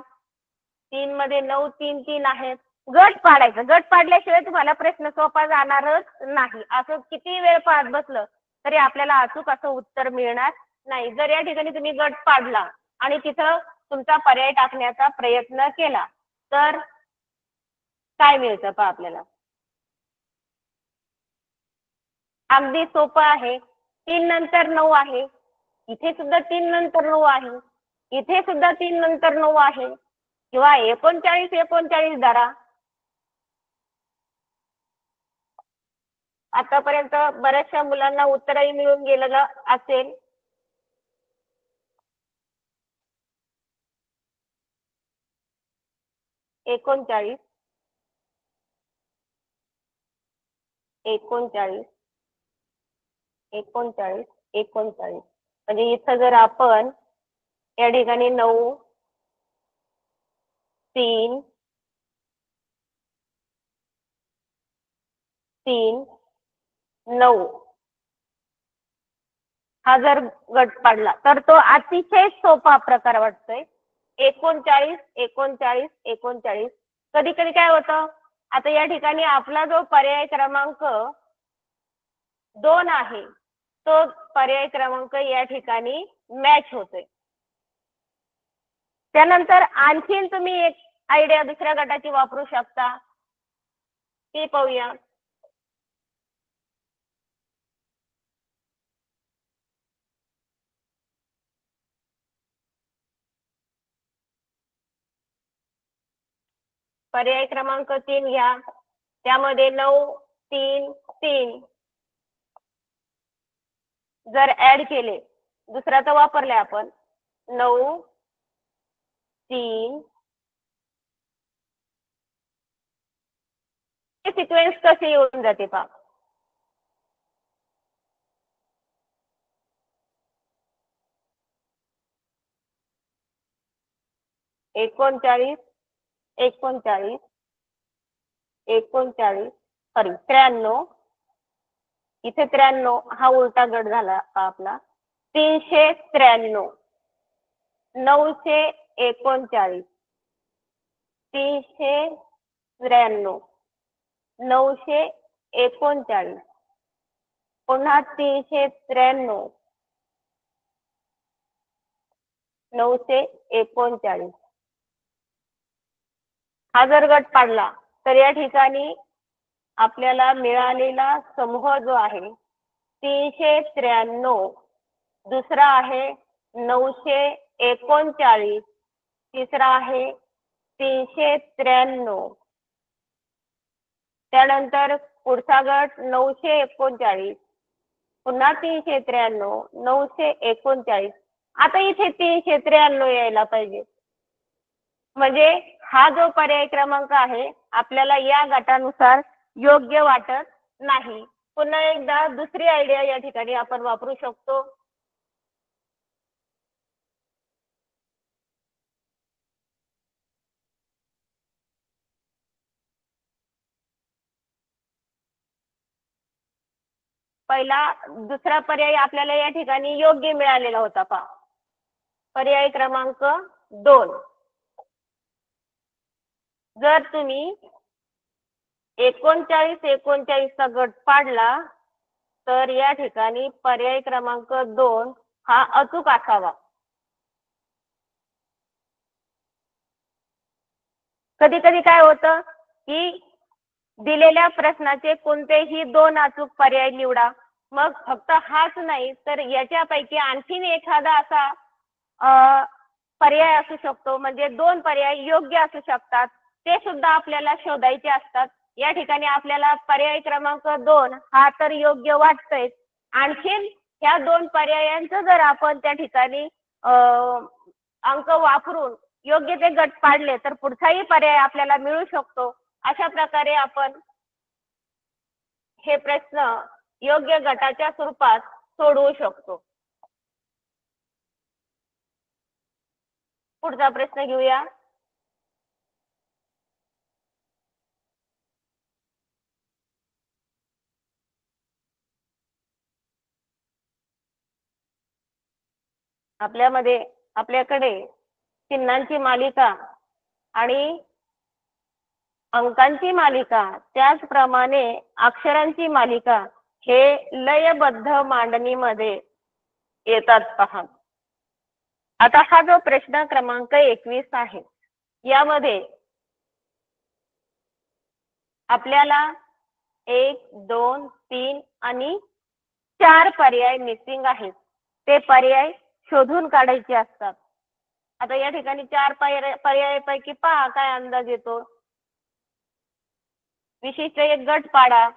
3 मध्ये 9 3 3 आहेत. गट पाडायचं. गट पाडल्याशिवाय तुम्हाला प्रश्न सोपा जाणारच नाही. असं किती वेळ पाहत बसलं तरी आपल्याला अचूक असं उत्तर मिळणार नाही. जर या ठिकाणी तुम्ही गट पाडला आणि तिथं तुमचा पर्याय टाकण्याचा प्रयत्न केला तर काय मिळतं पहा आपल्याला. अगदी सोपं आहे. 3 नंतर 9 आहे. इथे सुद्धा 3 नंतर 9 आहे. इथे सुद्धा 3 नंतर 9 आहे. किंवा 39 39 धरा. आतापर्यंत बऱ्याचशा मुलांना उत्तरही मिळून गेलेलं असेल. एकोणचाळीस 39 39 39 म्हणजे इथं जर आपण या ठिकाणी 9 3 3 9 हा जर गट पाडला तर तो अतिशय सोपा प्रकार वाटतोय. 39 39 39 कधी कधी काय होतं, आता या ठिकाणी आपला जो पर्याय क्रमांक 2 आहे तो पर्याय क्रमांक या ठिकाणी मॅच होतोय. त्यानंतर आणखीन तुम्ही एक आयडिया दुसऱ्या गटाची वापरू शकता. ती पाहूया. पर्याय क्रमांक 3 घ्या. त्यामध्ये 9 3 3 जर ऍड केले, दुसरा तर वापरलाय आपण, 9 3 सिक्वेन्स कशी येऊन जाते पहा. एकोणचाळीस 39 39 सॉरी 93 इथे 93 हा उलटा गट झाला आपला. 393 939 393 939 पुन्हा 393 939 हा जर गट पाडला तर या ठिकाणी आपल्याला मिळालेला समूह जो आहे 393, दुसरा आहे 939, तिसरा आहे 393, त्यानंतर पुढचा गट 939, पुन्हा 393 939. आता इथे 393 यायला पाहिजे. म्हणजे हा जो पर्याय क्रमांक आहे आपल्याला या गटानुसार योग्य वाटत नाही. पुन्हा एकदा दुसरी आयडिया या ठिकाणी आपण वापरू शकतो. दुसरा पर्याय आपल्याला या ठिकाणी योग्य मिळालेला होता पहा. पर्याय क्रमांक 2 जर तुम्ही 39 39 चा गट पाडला तर या ठिकाणी पर्याय क्रमांक 2 हा अचूक असावा. कधी कधी काय होतं की दिलेल्या प्रश्नाचे कोणतेही 2 अचूक पर्याय निवडा. मग फक्त हाच नाही तर याच्यापैकी आणखीन एखादा असा पर्याय असू शकतो, म्हणजे 2 पर्याय योग्य असू शकतात, ते सुद्धा आपल्याला शोधायचे असतात. या ठिकाणी आपल्याला पर्याय क्रमांक 2 हा तर योग्य वाटतोय. आणखीन ह्या 2 पर्यायांचं जर आपण त्या ठिकाणी अंक वापरून योग्य ते गट पाडले तर पुढचाही पर्याय आपल्याला मिळू शकतो. अशा प्रकारे आपण हे प्रश्न योग्य गटाच्या स्वरूपात सोडवू शकतो. पुढचा प्रश्न घेऊया. आपल्याकडे चिन्हांची मालिका आणि अंकांची मालिका, त्याचप्रमाणे अक्षरांची मालिका हे लयबद्ध मांडणीमध्ये येतात पहा. आता हा जो प्रश्न क्रमांक 21 आहे, यामध्ये आपल्याला 1, 2, 3 आणि 4 पर्याय मिसिंग आहेत. ते पर्याय शोधून काढायचे असतात. आता या ठिकाणी 4 पर्यायापैकी पहा काय अंदाज येतो. विशिष्ट एक गट पाडा,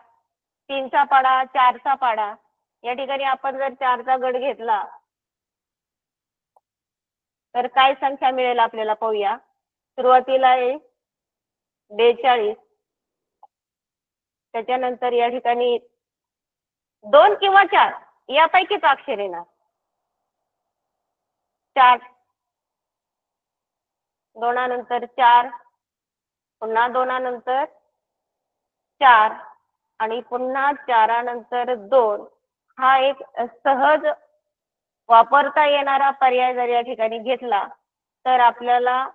3चा पाडा, 4चा पाडा. या ठिकाणी आपण जर 4चा गट घेतला तर काय संख्या मिळेल आपल्याला पाहूया. सुरुवातीला आहे 42, त्याच्यानंतर या ठिकाणी 2 किंवा 4 यापैकीच अक्षर येणार. 4, 2 नंतर 4, पुन्हा 2 नंतर 4 आणि पुन्हा 4 नंतर 2. हा एक सहज वापरता येणारा पर्याय जर या ठिकाणी घेतला तर आपल्याला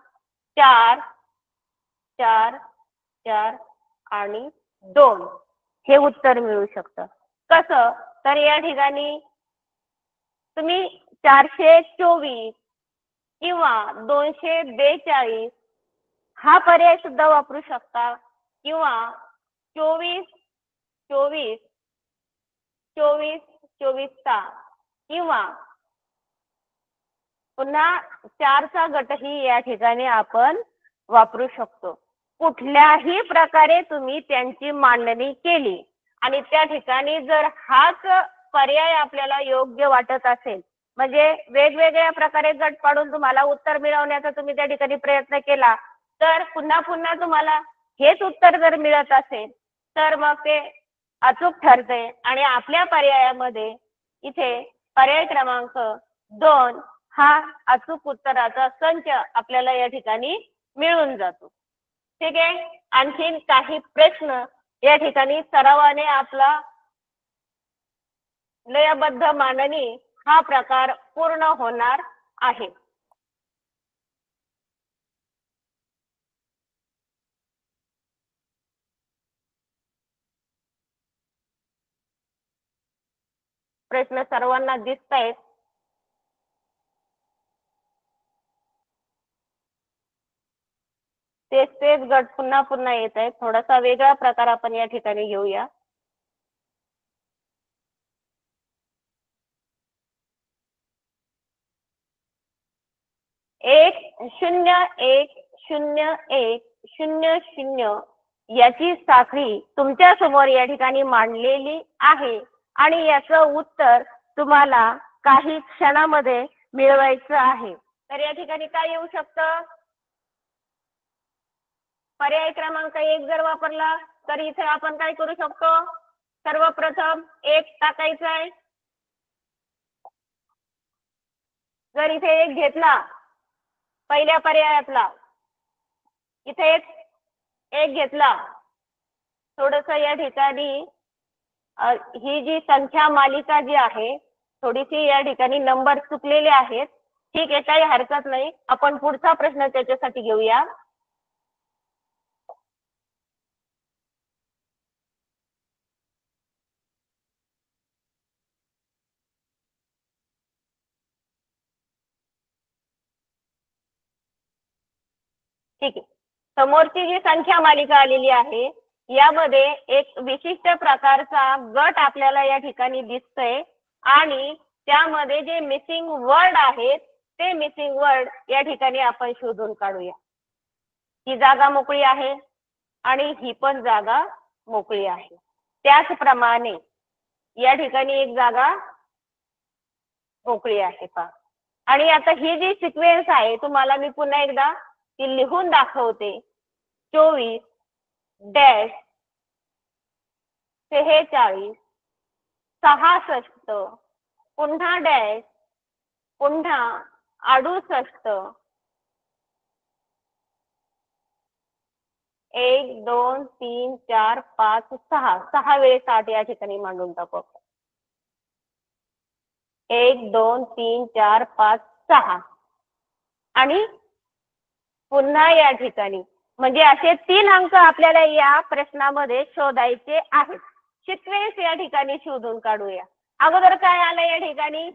4, 4, 4 आणि 2 हे उत्तर मिळू शकतं. कसं तर या ठिकाणी तुम्ही 424 किंवा 242 हा पर्याय सुद्धा वापरू शकता किंवा 24, 24, 24, 24चा किंवा पुन्हा 4चा गटही या ठिकाणी आपण वापरू शकतो. कुठल्याही प्रकारे तुम्ही त्यांची मांडणी केली आणि त्या ठिकाणी जर हाच पर्याय आपल्याला योग्य वाटत असेल, म्हणजे वेगवेगळ्या प्रकारे गट पाडून तुम्हाला उत्तर मिळवण्याचा तुम्ही त्या ठिकाणी प्रयत्न केला, तर पुन्हा पुन्हा तुम्हाला हेच उत्तर जर मिळत असेल तर मग ते अचूक ठरते आणि आपल्या पर्यायामध्ये इथे पर्याय क्रमांक 2 हा अचूक उत्तराचा संच आपल्याला या ठिकाणी मिळून जातो. ठीक आहे. आणखीन काही प्रश्न या ठिकाणी सरावाने आपला लयबद्ध मांडणी हा प्रकार पूर्ण होणार आहे. प्रश्न सर्वांना दिसतायत. तेच गट पुन्हा पुन्हा येत आहेत. थोडासा वेगळा प्रकार आपण या ठिकाणी घेऊया. 1010100 याची साखळी तुमच्या समोर या ठिकाणी मांडलेली आहे आणि याचं उत्तर तुम्हाला काही क्षणामध्ये मिळवायचं आहे. तर या ठिकाणी काय येऊ शकतं. पर्याय क्रमांक 1 जर वापरला तर इथे आपण काय करू शकतो. सर्वप्रथम 1 टाकायचं आहे. जर इथे 1 घेतला पहिल्या पर्यायातला, इथे 1 घेतला, थोडस या ठिकाणी ही जी संख्या मालिका जी आहे थोडीशी या ठिकाणी नंबर चुकलेले आहेत. ठीक आहे, काही हरकत नाही. आपण पुढचा प्रश्न त्याच्यासाठी घेऊया. ठीक आहे. समोरची जी संख्या मालिका आलेली आहे यामध्ये एक विशिष्ट प्रकारचा गट आपल्याला या ठिकाणी दिसतंय आणि त्यामध्ये जे मिसिंग वर्ड आहेत ते मिसिंग वर्ड या ठिकाणी आपण शोधून काढूया. ही जागा मोकळी आहे आणि ही पण जागा मोकळी आहे. त्याचप्रमाणे या ठिकाणी एक जागा मोकळी आहे पहा. आणि आता ही जी सिक्वेन्स आहे तुम्हाला मी पुन्हा एकदा ती लिहून दाखवते. 24, डॅश 46 66 पुन्हा डॅश पुन्हा 68 1 2 3 4 5 6 6 वेळेस 8 या ठिकाणी मांडून टाकू. 1 2 3 4 5 6 आणि पुन्हा या ठिकाणी म्हणजे असे 3 अंक आपल्याला या प्रश्नामध्ये शोधायचे आहेत. सिक्वेन्स या ठिकाणी शोधून काढूया. अगोदर काय आलं या ठिकाणी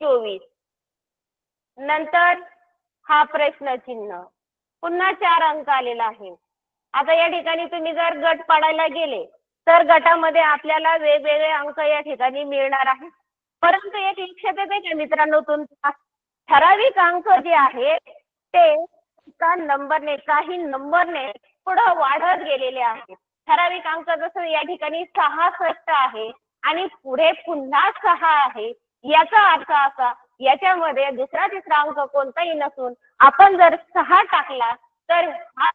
24 नंतर हा प्रश्न चिन्ह पुन्हा 4 अंक आलेला आहे. आता या ठिकाणी तुम्ही जर गट पाडायला गेले तर गटामध्ये आपल्याला वेगवेगळे अंक या ठिकाणी मिळणार आहेत. परंतु एक लक्षात येते का मित्रांनो तुमच्या ठराविक अंक जे आहेत ते एका नंबरने काही नंबरने पुढे वाढत गेलेले आहेत. ठराविक अंक जसं या ठिकाणी 66 आहे आणि पुढे पुन्हा 6 आहे. याचा अर्थ असा याच्यामध्ये दुसरा तिसरा अंक कोणताही नसून आपण जर 6 टाकला तर हा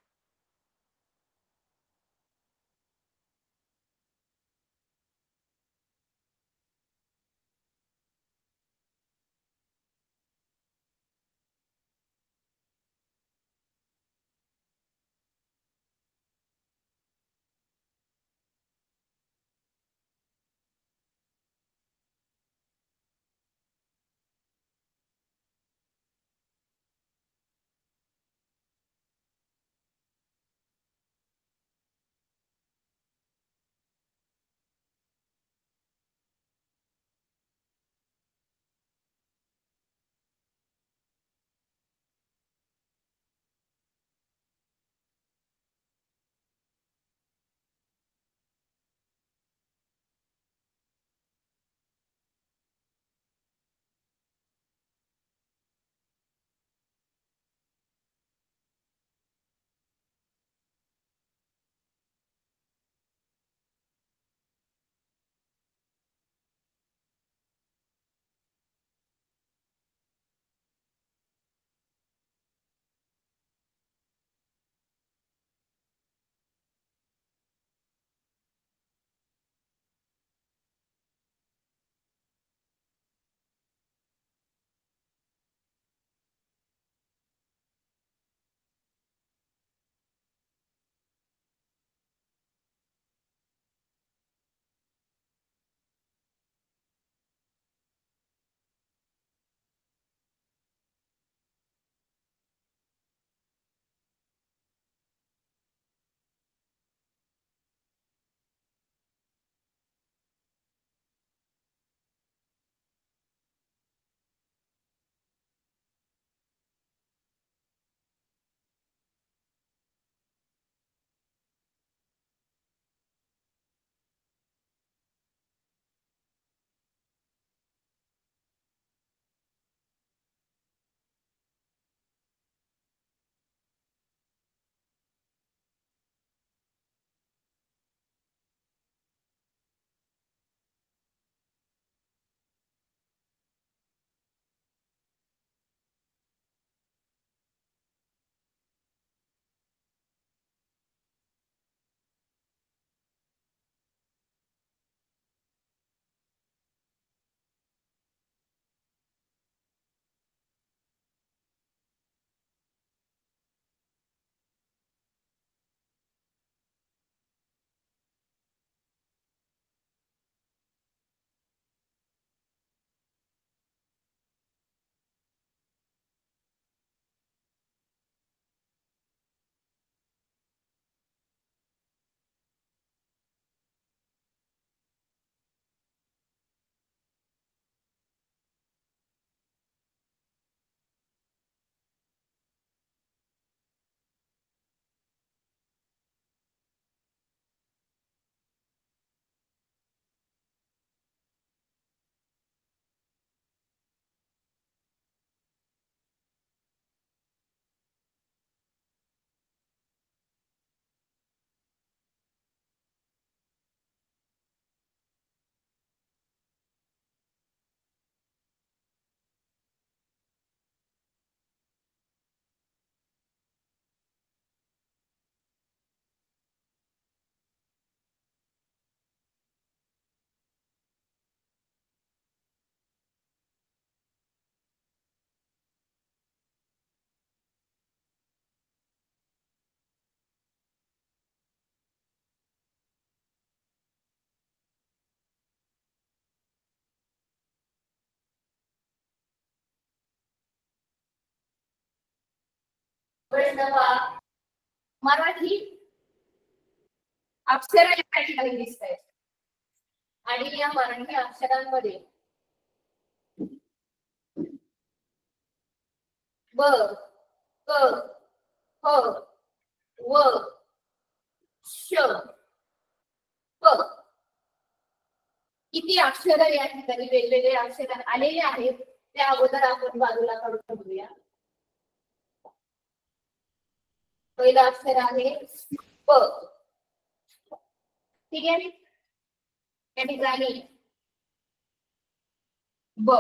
प्रश्न पहा. मराठी अक्षर या ठिकाणी दिसत आहेत आणि या मराठी अक्षरांमध्ये ब, क, ह, व, श, प किती अक्षर या ठिकाणी वेगवेगळे अक्षर आलेले आहेत ते अगोदर आपण बाजूला काढून बघूया. पहिलं अक्षर आहे प. ठीक आहे. या ठिकाणी ब.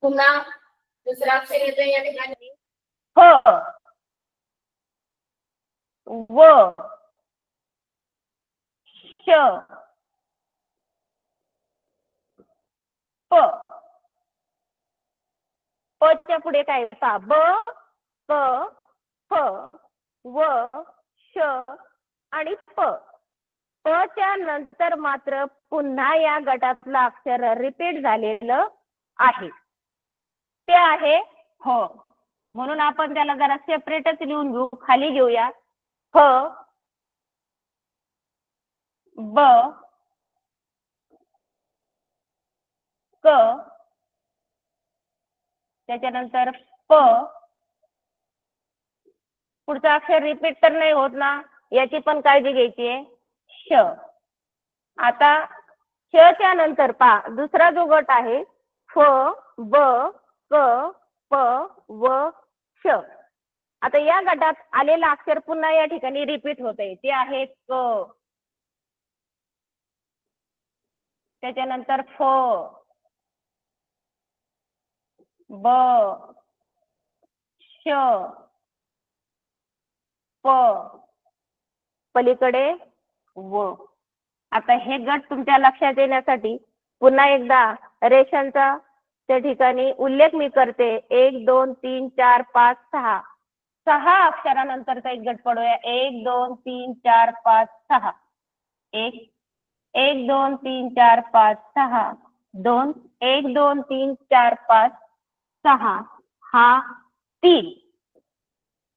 पुन्हा दुसरं अक्षर येतं या ठिकाणी
ह, व, श, प. च्या पुढे काय पहा ब, क, फ, व, श आणि प. च्या नंतर मात्र पुन्हा या गटातलं अक्षर रिपीट झालेलं आहे ते आहे ह. म्हणून आपण त्याला जरा सेपरेटच लिहून घेऊ. खाली घेऊया ह, ब, क, त्याच्यानंतर प. पुढचं अक्षर रिपीट तर नाही होत ना, याची पण काळजी घ्यायची आहे. श. आता श च्या नंतर पहा दुसरा जो गट आहे फ, ब, क, प, व, श. आता या गटात आलेलं अक्षर पुन्हा या ठिकाणी रिपीट होतंय ते आहे क. त्याच्यानंतर फ, ब, श, प, पलीकडे व. आता हे गट तुमच्या लक्षात येण्यासाठी पुन्हा एकदा रेषांचा त्या ठिकाणी उल्लेख मी करते. 1 2 3 4 5 6 6 अक्षरानंतरचा एक गट पडूया. 1 2 3 4 5 6 1 1 2 3 4 5 6 2 1 2 3 4 5 6 हा 3.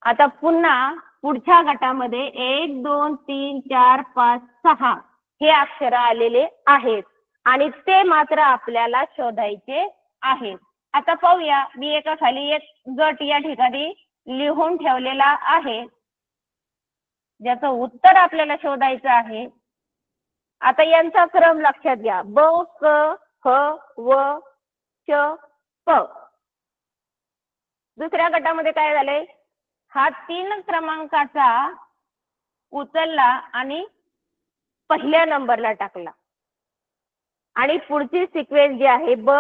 आता पुन्हा पुढच्या गटामध्ये 1 2 3 4 5 6 हे अक्षर आलेले आहेत आणि ते मात्र आपल्याला शोधायचे आहेत. आता पाहूया, मी एका खाली एक गट या ठिकाणी लिहून ठेवलेला आहे ज्याचं उत्तर आपल्याला शोधायचं आहे. आता यांचा क्रम लक्षात घ्या. ब, क, ह, व, श, प. दुसऱ्या गटामध्ये काय झालंय, हा 3 क्रमांकाचा उचलला आणि पहिल्या नंबरला टाकला आणि पुढची सिक्वेन्स जी आहे ब,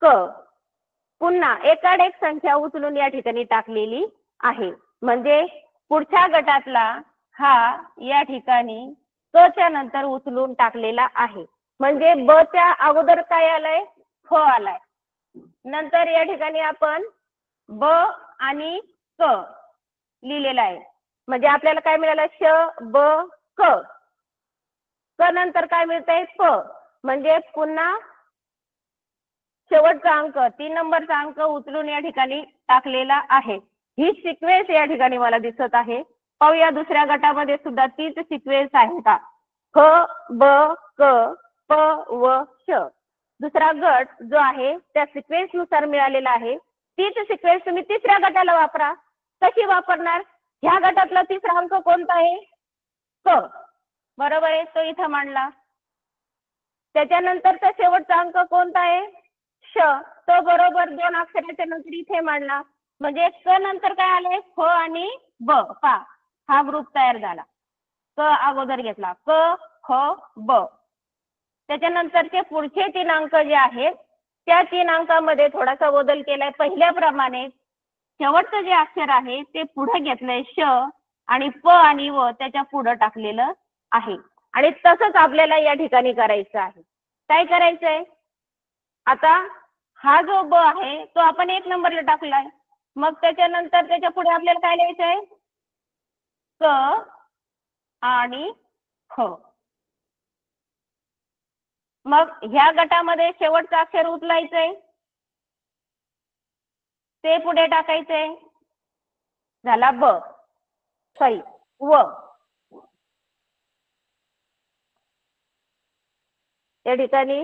क, पुन्हा एकाड एक संख्या उचलून या ठिकाणी टाकलेली आहे. म्हणजे पुढच्या गटातला हा या ठिकाणी क च्या नंतर उचलून टाकलेला आहे. म्हणजे ब च्या अगोदर काय आलंय, फ आलाय. नंतर या ठिकाणी आपण ब आणि क लिहिलेला आहे. म्हणजे आपल्याला काय मिळालं, श, ब, क. क नंतर काय मिळतंय, फ. म्हणजे पुन्हा शेवटचा अंक 3 नंबरचा अंक उचलून या ठिकाणी टाकलेला आहे. ही सिक्वेन्स या ठिकाणी मला दिसत आहे. पाहूया दुसऱ्या गटामध्ये सुद्धा तीच सिक्वेन्स आहे का. ख, ब, क, प, व, श. दुसरा गट जो आहे त्या सिक्वेन्स नुसार मिळालेला आहे. तीच सिक्वेन्स तुम्ही तिसऱ्या गटाला वापरा. कशी वापरणार, ह्या गटातला तिसरा अंक कोणता आहे, क. बरोबर आहे, तो इथं मांडला. त्याच्यानंतरचा शेवटचा अंक कोणता आहे, श. तो बरोबर 2 अक्षराच्या नंतर इथे मांडला. म्हणजे क नंतर काय आलंय, फ आणि ब. पा, हा ग्रुप तयार झाला. क अगोदर घेतला, क, ख, ब. त्याच्यानंतरचे पुढचे 3 अंक जे आहेत त्या 3 अंकामध्ये थोडासा बदल केलाय. पहिल्याप्रमाणे शेवटचं जे अक्षर आहे ते पुढे घेतलंय श आणि प आणि व त्याच्या पुढे टाकलेलं आहे. आणि तसंच आपल्याला या ठिकाणी करायचं आहे. काय करायचंय, आता हा जो ब आहे तो आपण 1 नंबरला टाकलाय. मग त्याच्यानंतर त्याच्या पुढे आपल्याला काय लिहायचंय, क आणि ख. मग ह्या गटामध्ये शेवटचं अक्षर उचलायचंय, ते पुढे टाकायचंय. झाला ब, सॉरी व. या ठिकाणी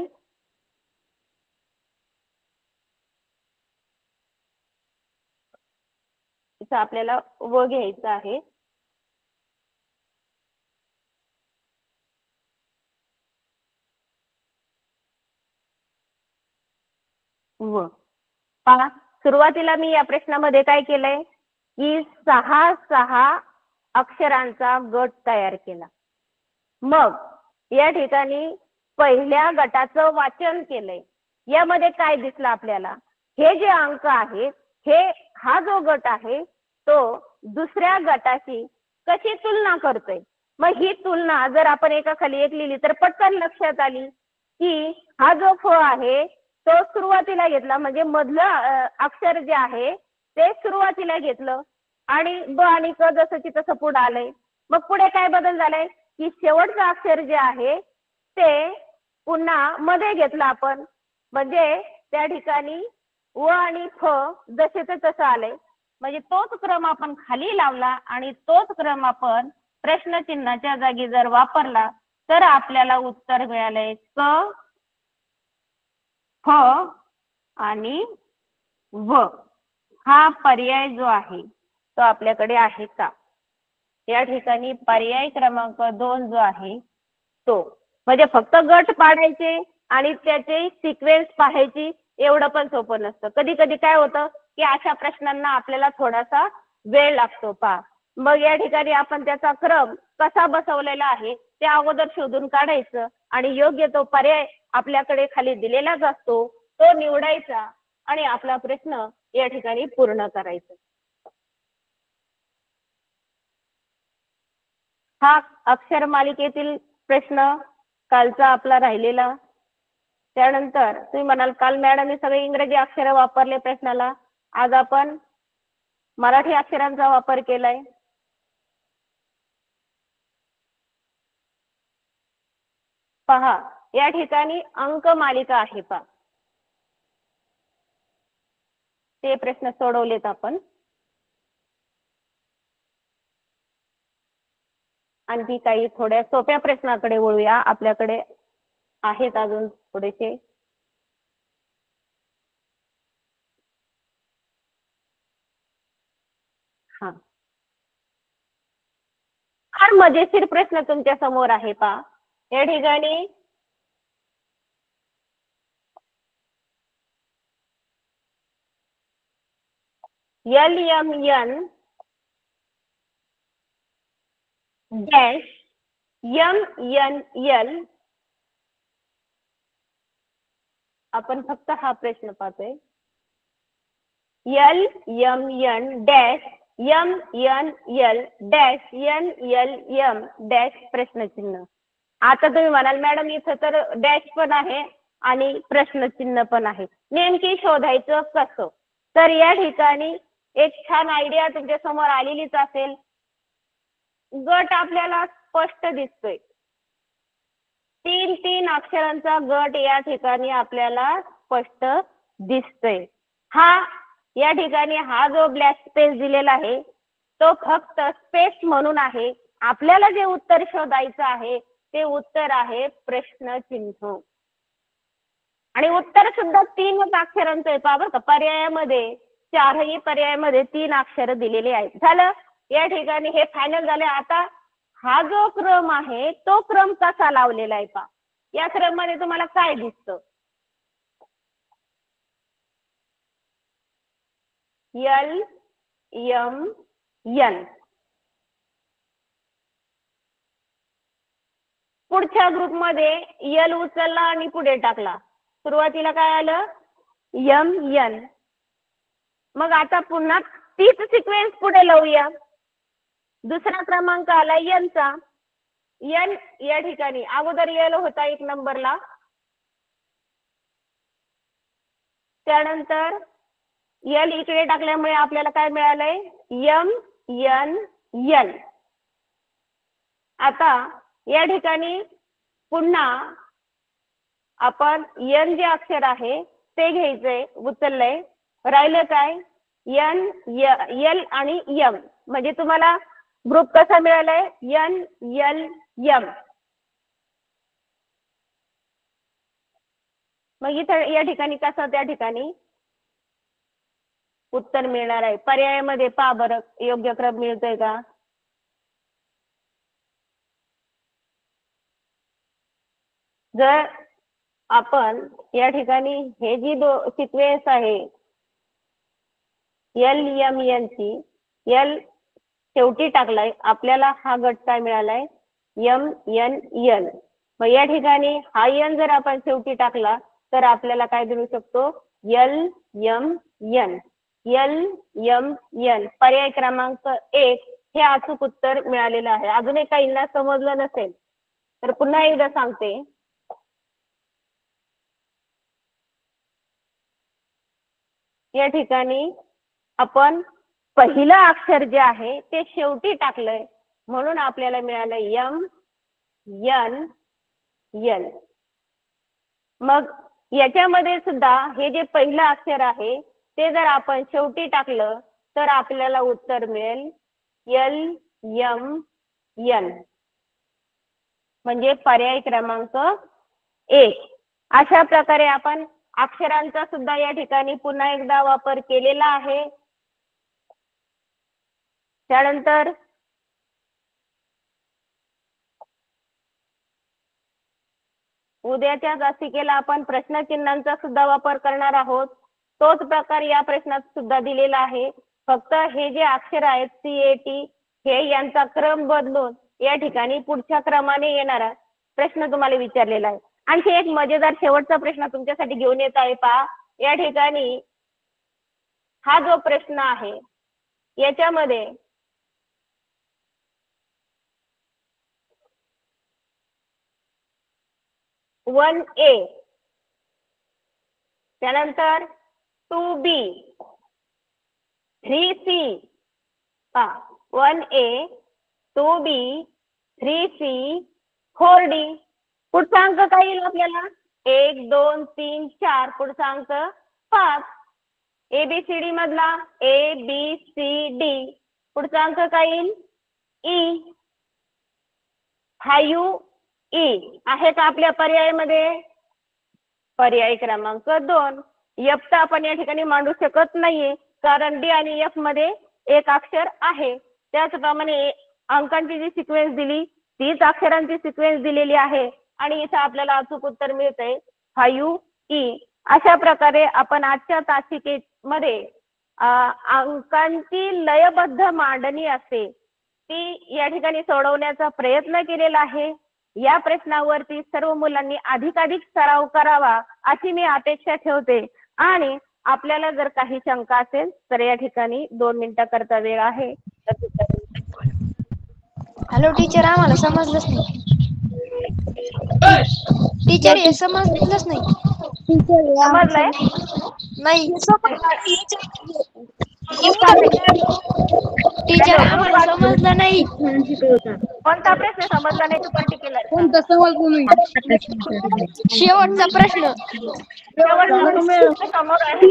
इथं आपल्याला व घ्यायचं आहे. व पहा, सुरुवातीला मी या प्रश्नामध्ये काय केलंय की 6 अक्षरांचा गट तयार केला. मग या ठिकाणी पहिल्या गटाचं वाचन केलंय. यामध्ये काय दिसलं आपल्याला, हे जे अंक आहेत हे हा जो गट आहे तो दुसऱ्या गटाशी कशी तुलना करतोय. मग ही तुलना जर आपण एकाखाली एक लिहिली तर पटकन लक्षात आली की हा जो फ आहे तो सुरुवातीला घेतला, म्हणजे मधलं अक्षर जे आहे ते सुरुवातीला घेतलं आणि ब आणि क जसंची तसं पुढे आलंय. मग पुढे काय बदल झालाय की शेवटचं अक्षर जे आहे ते पुन्हा मध्ये घेतलं आपण, म्हणजे त्या ठिकाणी व आणि फ जसे ते तसं आलंय. म्हणजे तोच क्रम आपण खाली लावला आणि तोच क्रम आपण प्रश्नचिन्हाच्या जागी जर वापरला तर आपल्याला उत्तर मिळालंय क, फ आणि व. हा पर्याय जो आहे तो आपल्याकडे आहे का. या ठिकाणी पर्याय क्रमांक 2 जो आहे तो, म्हणजे फक्त गट पाडायचे आणि त्याचे सिक्वेन्स पाहायची एवढं पण सोपं नसतं. कधी कधी काय होतं की अशा प्रश्नांना आपल्याला थोडासा वेळ लागतो. पहा, मग या ठिकाणी आपण त्याचा क्रम कसा बसवलेला आहे ते अगोदर शोधून काढायचं आणि योग्य तो पर्याय आपल्याकडे खाली दिलेलाच असतो तो निवडायचा आणि आपला प्रश्न या ठिकाणी पूर्ण करायचा. हा अक्षर मालिकेतील प्रश्न कालचा आपला राहिलेला. त्यानंतर तुम्ही म्हणाल काल मॅडमने सगळे इंग्रजी अक्षर वापरले प्रश्नाला, आज आपण मराठी अक्षरांचा वापर केलाय. पहा, या ठिकाणी अंक मालिका आहे. पहा, ते प्रश्न सोडवलेत आपण. आणखी काही थोड्या सोप्या प्रश्नाकडे वळूया, आपल्याकडे आहेत अजून थोडेसे. हा, फार मजेशीर प्रश्न तुमच्या समोर आहे. पहा, या ठिकाणी LMN डॅश MNL. आपण फक्त हा प्रश्न पाहतोय. LMN dash MNL dash NLM dash प्रश्नचिन्ह. आता तुम्ही म्हणाल मॅडम इथं तर डॅश पण आहे आणि प्रश्नचिन्ह पण आहे, नेमकी शोधायचं कसं. तर या ठिकाणी एक छान आयडिया तुमच्या समोर आलेलीच असेल. गट आपल्याला स्पष्ट दिसतोय, 3 अक्षरांचा गट या ठिकाणी आपल्याला स्पष्ट दिसतोय. हा या ठिकाणी हा जो ब्लॅक स्पेस दिलेला आहे तो फक्त स्पेस म्हणून आहे. आपल्याला जे उत्तर शोधायचं आहे ते उत्तर आहे प्रश्नचिन्ह आणि उत्तर सुद्धा 3 अक्षरांचं आहे. पहा बरं का, पर्यायामध्ये 4ही पर्यायामध्ये 3 अक्षर दिलेले आहेत. झालं, या ठिकाणी हे फायनल झाले. आता हा जो क्रम आहे तो क्रम कसा लावलेला आहे. पहा, या क्रम मध्ये तुम्हाला काय दिसतं. LMN. पुढच्या ग्रुप मध्ये L उचलला आणि पुढे टाकला. सुरुवातीला काय आलं MN. मग आता पुन्हा तीच सिक्वेन्स पुढे लावूया. दुसरा क्रमांक आला N चा. N या ठिकाणी अगोदर L होता 1 नंबरला, त्यानंतर L इकडे टाकल्यामुळे आपल्याला काय मिळालंय MNL. आता या ठिकाणी पुन्हा आपण N जे अक्षर आहे ते घ्यायचंय, उचललंय. राहिलं काय एन एल आणि एम म्हणजे तुम्हाला ग्रुप कसा मिळालाय एन एल एम. मग इथं या ठिकाणी कसं त्या ठिकाणी उत्तर मिळणार आहे. पर्यायामध्ये पहा बरं योग्य क्रम मिळतोय का. जर आपण या ठिकाणी हे जी सिक्वेन्स आहे एल एम एन ची एल शेवटी टाकलाय आपल्याला हा गट काय मिळालाय एम एन एन. मग या ठिकाणी हा एन जर आपण शेवटी टाकला तर आपल्याला काय मिळू शकतो L M N. L M N पर्याय क्रमांक 1 हे अचूक उत्तर मिळालेलं आहे. अजूनही काहींना समजलं नसेल तर पुन्हा एकदा सांगते. या ठिकाणी आपण पहिलं अक्षर जे आहे ते शेवटी टाकलंय म्हणून आपल्याला मिळालं एम एन एन. मग याच्यामध्ये सुद्धा हे जे पहिलं अक्षर आहे ते जर आपण शेवटी टाकलं तर आपल्याला उत्तर मिळेल एल एम एन म्हणजे पर्याय क्रमांक 1. अशा प्रकारे आपण अक्षरांचा सुद्धा या ठिकाणी पुन्हा एकदा वापर केलेला आहे. त्यानंतर उद्याच्या तासिकेला आपण प्रश्नचिन्हांचा सुद्धा वापर करणार आहोत. तोच प्रकार या प्रश्नात सुद्धा दिलेला आहे. फक्त हे जे अक्षर आहेत CAT हे यांचा क्रम बदलून या ठिकाणी पुढच्या क्रमाने येणारा प्रश्न तुम्हाला विचारलेला आहे. आणखी एक मजेदार शेवटचा प्रश्न तुमच्यासाठी घेऊन येत आहे. पहा या ठिकाणी हा जो प्रश्न आहे याच्यामध्ये वन ए त्यानंतर 2B 3C 1A 2B 3C 4D पुढचा अंक काय येईल आपल्याला 1 2 3 4 पुढचा अंक 5. ABCD मधला ABCD पुढचा अंक काय येईल E 5E आहे का आपल्या पर्यायामध्ये. पर्याय क्रमांक 2 F तर आपण या ठिकाणी मांडू शकत नाहीये कारण D आणि F मध्ये एक अक्षर आहे. त्याचप्रमाणे अंकांची जी सिक्वेन्स दिली तीच अक्षरांची सिक्वेन्स दिलेली आहे आणि इथं आपल्याला अचूक उत्तर मिळतंय 5E. अशा प्रकारे आपण आजच्या तासिकेमध्ये अंकांची लयबद्ध मांडणी असते ती या ठिकाणी सोडवण्याचा प्रयत्न केलेला आहे. या प्रश्नावरती सर्व मुलांनी अधिकाधिक सराव करावा अशी मी अपेक्षा ठेवते आणि आपल्याला जर काही शंका असेल तर या ठिकाणी 2 मिनिटाकरता वेळ आहे.
हॅलो टीचर आम्हाला समजलंच नाही. टीचर हे समजलंच नाही.
समजलंय
नाही
ग्रुप आहे.
टीचर आम्हाला समजलं नाही.
कोणता प्रश्न समजला नाही तू पर्टिक्युलर
शेवटचा प्रश्न
समोर आहे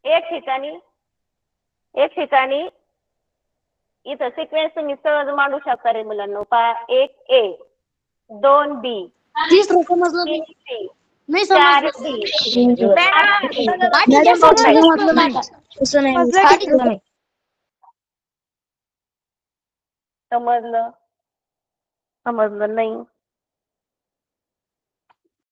एक ठिकाणी इथं सिक्वेन्स तुम्ही सहज मांडू शकता रे मुलांना. 1A 2B 3C
नाही
4D समजलं नाही.